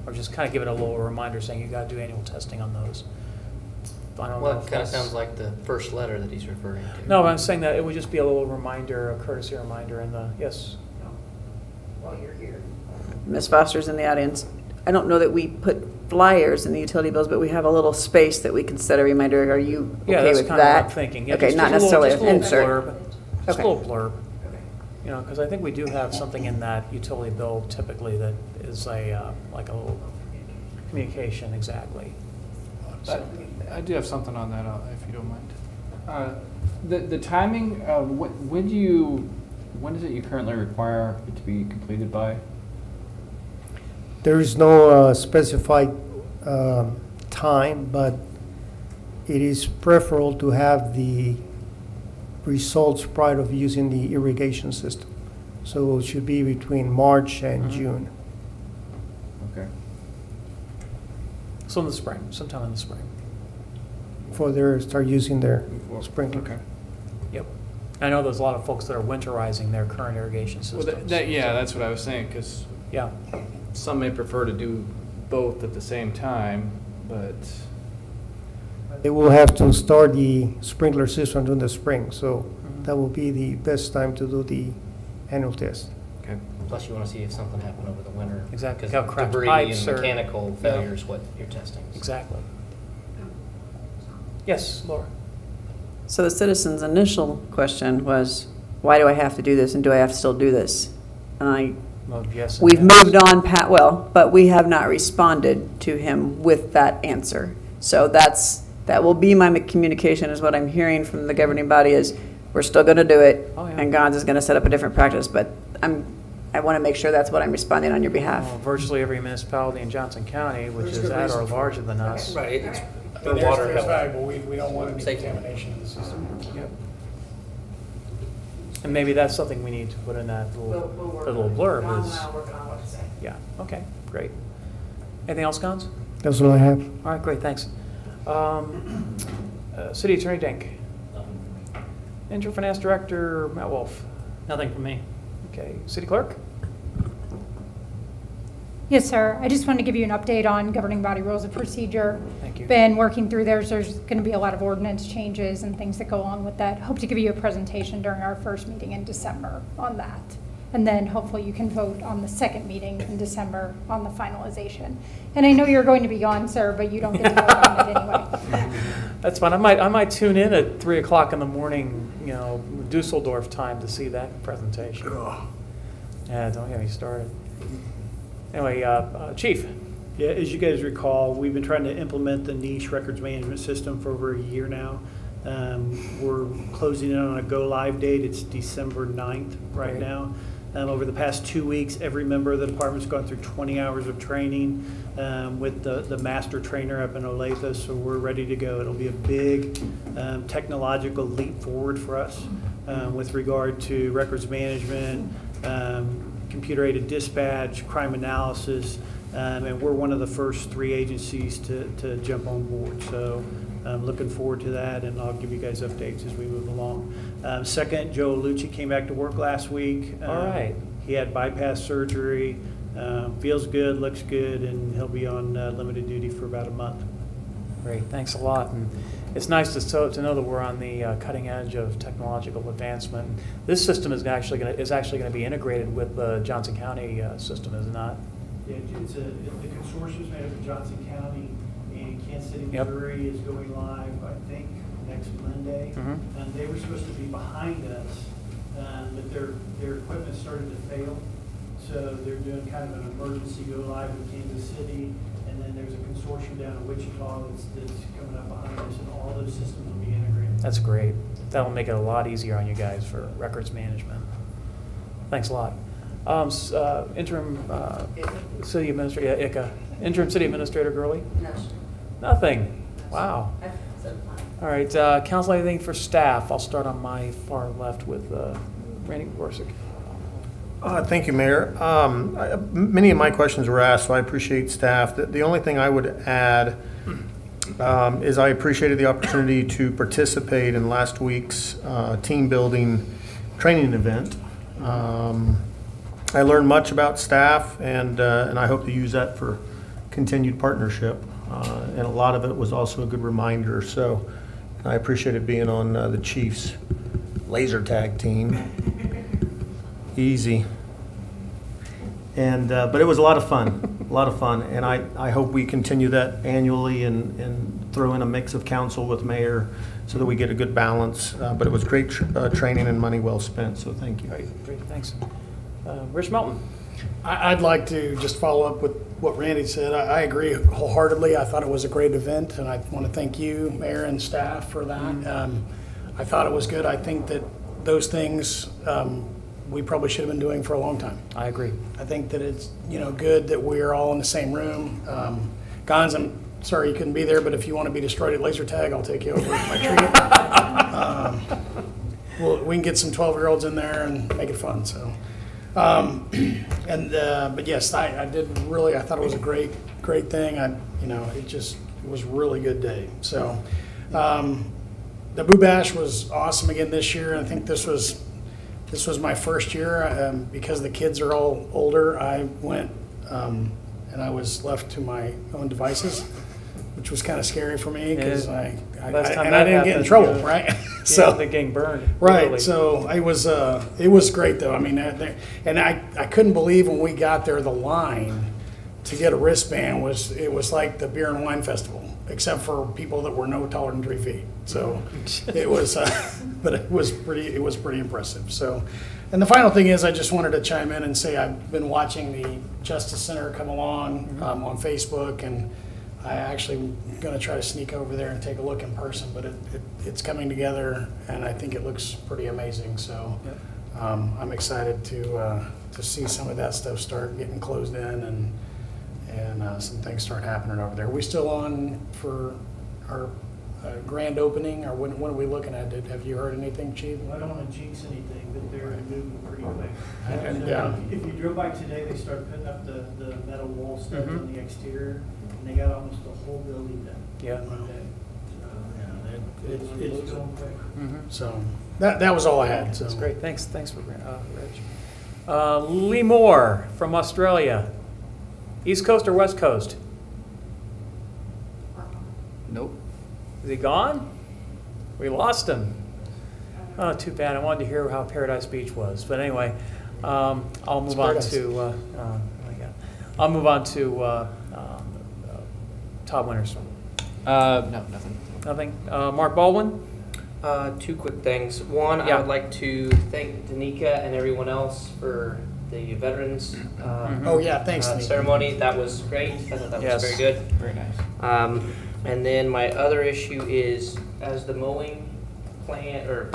or just kind of give it a little reminder saying you got to do annual testing on those. Well, it kind of sounds like the first letter that he's referring to. No, I'm saying that it would just be a little reminder, a courtesy reminder in the, yes. While you're here. Ms. Foster's in the audience. I don't know that we put flyers in the utility bills, but we have a little space that we can set a reminder. Are you okay with that? Yeah, that's kind of what I'm thinking. Yeah, okay, not necessarily an insert. Just a little blurb. You know, because I think we do have something in that utility bill typically that is a like a little communication, exactly. So. I do have something on that, if you don't mind. The timing, when is it you currently require it to be completed by? There is no specified time, but it is preferable to have the results prior to using the irrigation system. So it should be between March and June. Okay. So in the spring, sometime in the spring. Before they start using their sprinkler. Okay. Yep. I know there's a lot of folks that are winterizing their current irrigation systems. Well, that's what I was saying, because yeah, some may prefer to do both at the same time, but They will have to start the sprinkler system during the spring, so that will be the best time to do the annual test. Okay. Plus, you want to see if something happened over the winter. Exactly. Because How cracked debris pipes and or- mechanical failure is what you're testing. Exactly. Yes, Laura. So the citizen's initial question was, why do I have to do this and do I have to still do this? And Well, yes. we've moved on, but we have not responded to him with that answer. So that will be my communication, is what I'm hearing from the governing body is, we're still going to do it, Oh, yeah. and Gons is going to set up a different practice, but I want to make sure that's what I'm responding on your behalf. Well, virtually every municipality in Johnson County, which is at or larger than us. Right, it's The water is valuable. We don't want any Safety. contamination in the system. Yep. And maybe that's something we need to put in that little blurb is. Yeah, okay, great. Anything else, Gons? That's all I have. All right, great, thanks. City Attorney Dink. Interim Finance Director Matt Wolf. Nothing from me. Okay, City Clerk? Yes, sir. I just wanted to give you an update on governing body rules of procedure. Thank you. Been working through theirs. There's going to be a lot of ordinance changes and things that go along with that. Hope to give you a presentation during our first meeting in December on that. And then hopefully you can vote on the second meeting in December on the finalization. And I know you're going to be gone, sir, but you don't get to vote on it anyway. That's fine. I might tune in at 3 o'clock in the morning, Dusseldorf time to see that presentation. Yeah, don't get me started. Anyway, Chief. Yeah, as you guys recall, we've been trying to implement the niche records management system for over a year now. We're closing in on a go-live date. It's December 9th right now. Over the past 2 weeks, every member of the department's gone through 20 hours of training with the master trainer up in Olathe, so we're ready to go. It'll be a big technological leap forward for us with regard to records management, computer-aided dispatch, crime analysis, and we're one of the first 3 agencies to jump on board. So I'm looking forward to that, and I'll give you guys updates as we move along. Second, Joe Lucci came back to work last week. All right. He had bypass surgery, feels good, looks good, and he'll be on limited duty for about a month. Great, thanks a lot. And it's nice to know that we're on the cutting edge of technological advancement. This system is actually going to be integrated with the Johnson County system, is it not? Yeah, the consortium's made up of Johnson County and Kansas City, Missouri is going live, I think, next Monday. And they were supposed to be behind us, but their equipment started to fail. So they're doing kind of an emergency go live with Kansas City, and then there's a consortium down in Wichita that's coming up behind us, and all those systems will be integrated. That's great. That'll make it a lot easier on you guys for records management. Thanks a lot. Interim City Administrator, ICA. Interim City Administrator Gurley? No. Nothing. Wow. All right, council, anything for staff? I'll start on my far left with Randy Gorsick. Thank you, Mayor. Many of my questions were asked, so I appreciate staff. The only thing I would add is I appreciated the opportunity to participate in last week's team building training event. I learned much about staff, and I hope to use that for continued partnership. And a lot of it was also a good reminder. So I appreciated being on the Chiefs laser tag team. Easy. And but it was a lot of fun, and I hope we continue that annually and throw in a mix of council with mayor so that we get a good balance. But it was great training and money well spent, so thank you. Great, thanks. Rich Melton. I'd like to just follow up with what Randy said. I agree wholeheartedly. I thought it was a great event, and I want to thank you, Mayor and staff, for that. I thought it was good. I think that those things we probably should have been doing for a long time. I agree. I think that it's good that we're all in the same room. Gons, I'm sorry you couldn't be there, but if you want to be destroyed at laser tag, I'll take you over with my treat. we can get some 12-year-olds in there and make it fun. So, but yes, I did really. I thought it was a great thing. It was a really good day. So, the Boo Bash was awesome again this year. I think this was my first year because the kids are all older. I went and I was left to my own devices, which was kind of scary for me because I didn't get in trouble, right? So they're getting burned. Right. Literally. So it was great though. I mean, and I couldn't believe when we got there, the line to get a wristband was like the beer and wine festival, except for people that were no taller than 3 feet. So it was, but it was pretty impressive. So, and the final thing is, I just wanted to chime in and say I've been watching the Justice Center come along on Facebook, and I actually going to try to sneak over there and take a look in person. But it's coming together, and I think it looks pretty amazing. So I'm excited to see some of that stuff start getting closed in and some things start happening over there. Are we still on for our grand opening, or when are we looking at it? Have you heard anything, Chief? Well, I don't want to jinx anything, but they're moving pretty quick. And, if you drove by today, they started putting up the metal wall studs on the exterior, and they got almost the whole building done. Yeah. It's going quick. So that was all I had. So. That's great. Thanks for Rich. Lee Moore from Australia. East Coast or West Coast? Nope. Is he gone? We lost him. Oh, too bad. I wanted to hear how Paradise Beach was. But anyway, I'll move on to Todd Winters. No, nothing. Nothing. Mark Baldwin? 2 quick things. One, I would like to thank Danica and everyone else for the veterans thanks, ceremony. That was great. I thought that was very good. Very nice. And then my other issue is, as the mowing plan or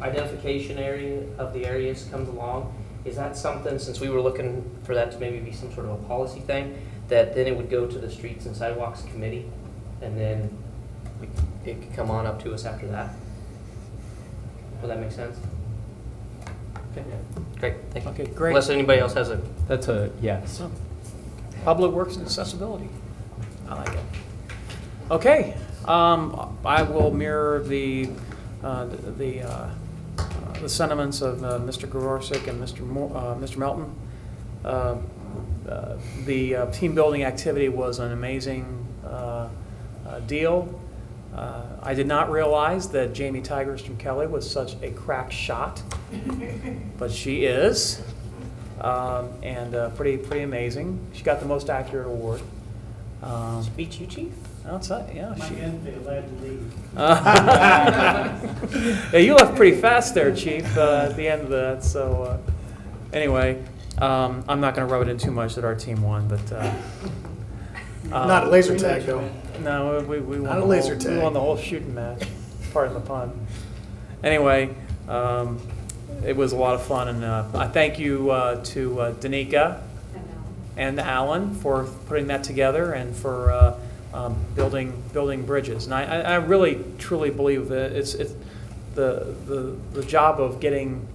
identification area of the areas comes along, is that something, since we were looking for that to maybe be some sort of a policy thing, that then it would go to the Streets and Sidewalks Committee, and then it could come on up to us after that? Would that make sense? Okay. Great, thank you. Okay, great. Unless anybody else has a... That's a yes. Public Works and Accessibility. I like it. Okay, I will mirror the sentiments of Mr. Gorsick and Mr. Melton. The team building activity was an amazing deal. I did not realize that Jamie Tigerstrom Kelly was such a crack shot, but she is, and pretty amazing. She got the most accurate award. She beat you, Chief? Outside, yeah. My infant led to leave. Yeah, you left pretty fast there, Chief, at the end of that. So, anyway, I'm not going to rub it in too much that our team won, but not a laser tag though. No, we won not a laser tag. We won the whole shooting match. Pardon the pun. Anyway, it was a lot of fun, and I thank you to Danica and Alan for putting that together and for building bridges. And I really truly believe that it's the job of getting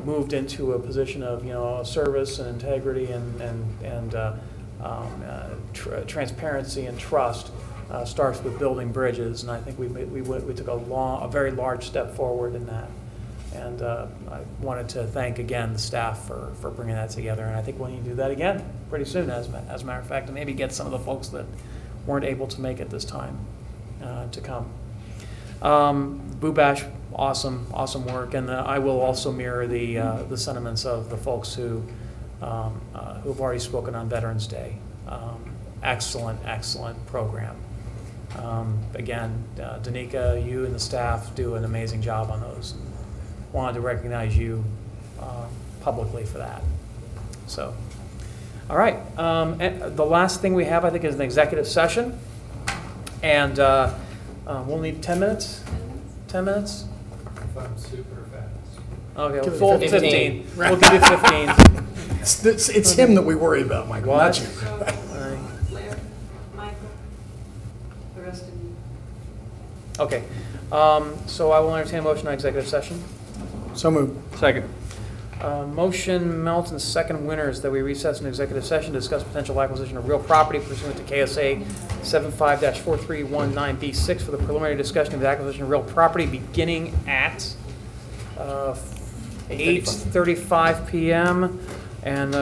moved into a position of service and integrity and transparency and trust starts with building bridges. And I think we took a very large step forward in that. And I wanted to thank again the staff for bringing that together. And I think we'll need to do that again pretty soon, as a matter of fact, and maybe get some of the folks that weren't able to make it this time to come. Boo Bash, awesome work, and I will also mirror the sentiments of the folks who've already spoken on Veterans Day. Excellent program. Again, Danica, you and the staff do an amazing job on those. Wanted to recognize you publicly for that. So, all right. And the last thing we have, I think, is an executive session. And we'll need 10 minutes? 10 minutes? If I'm super fast. Okay, well, full 15. We'll give you 15. It's him that we worry about, Michael, not you. Claire, Michael, the rest of you. Okay. So I will entertain a motion on executive session. So moved. Second. Motion, Melton, second winners that we recess in executive session to discuss potential acquisition of real property pursuant to KSA 75-4319B6 for the preliminary discussion of the acquisition of real property beginning at 8:35 p.m. and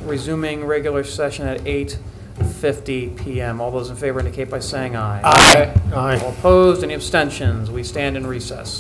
resuming regular session at 8:50 p.m. All those in favor indicate by saying aye. Aye. Aye. All opposed? Any abstentions? We stand in recess.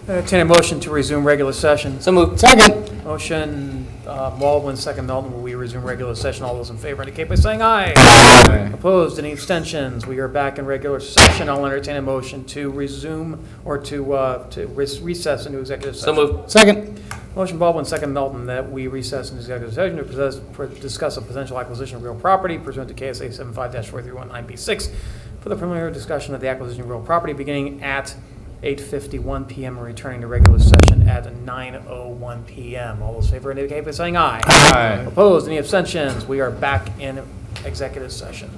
Entertain a motion to resume regular session. So moved. Second. Motion, Baldwin, second Melton. Will we resume regular session? All those in favor indicate by saying aye. Aye. Opposed? Any abstentions? We are back in regular session. I'll entertain a motion to resume or to recess into executive So session. moved. Second. Motion Baldwin, second Melton, that we recess into executive session to discuss a potential acquisition of real property pursuant to KSA 75-4319B6 for the preliminary discussion of the acquisition of real property beginning at 8:51 p.m. and returning to regular session at 9:01 p.m. All those in favor indicate by saying aye. Aye. Opposed? Any abstentions? We are back in executive session.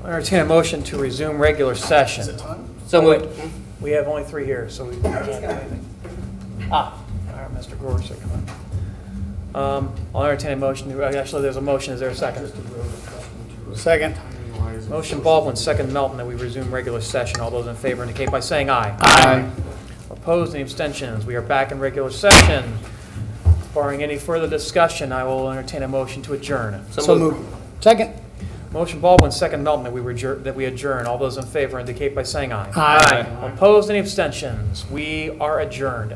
I entertain a motion to resume regular session. Is it time? So moved. We have only 3 here, so we can't do anything. All right, Mr. Gorsuch. I'll entertain a motion. Actually, there's a motion. Is there a second? Second. Motion Baldwin, second Melton, that we resume regular session. All those in favor indicate by saying aye. Aye. Opposed, any abstentions? We are back in regular session. Barring any further discussion, I will entertain a motion to adjourn. So moved. Second. Motion Baldwin, second Melton, that we adjourn. All those in favor indicate by saying aye. Aye. Opposed, any abstentions? We are adjourned.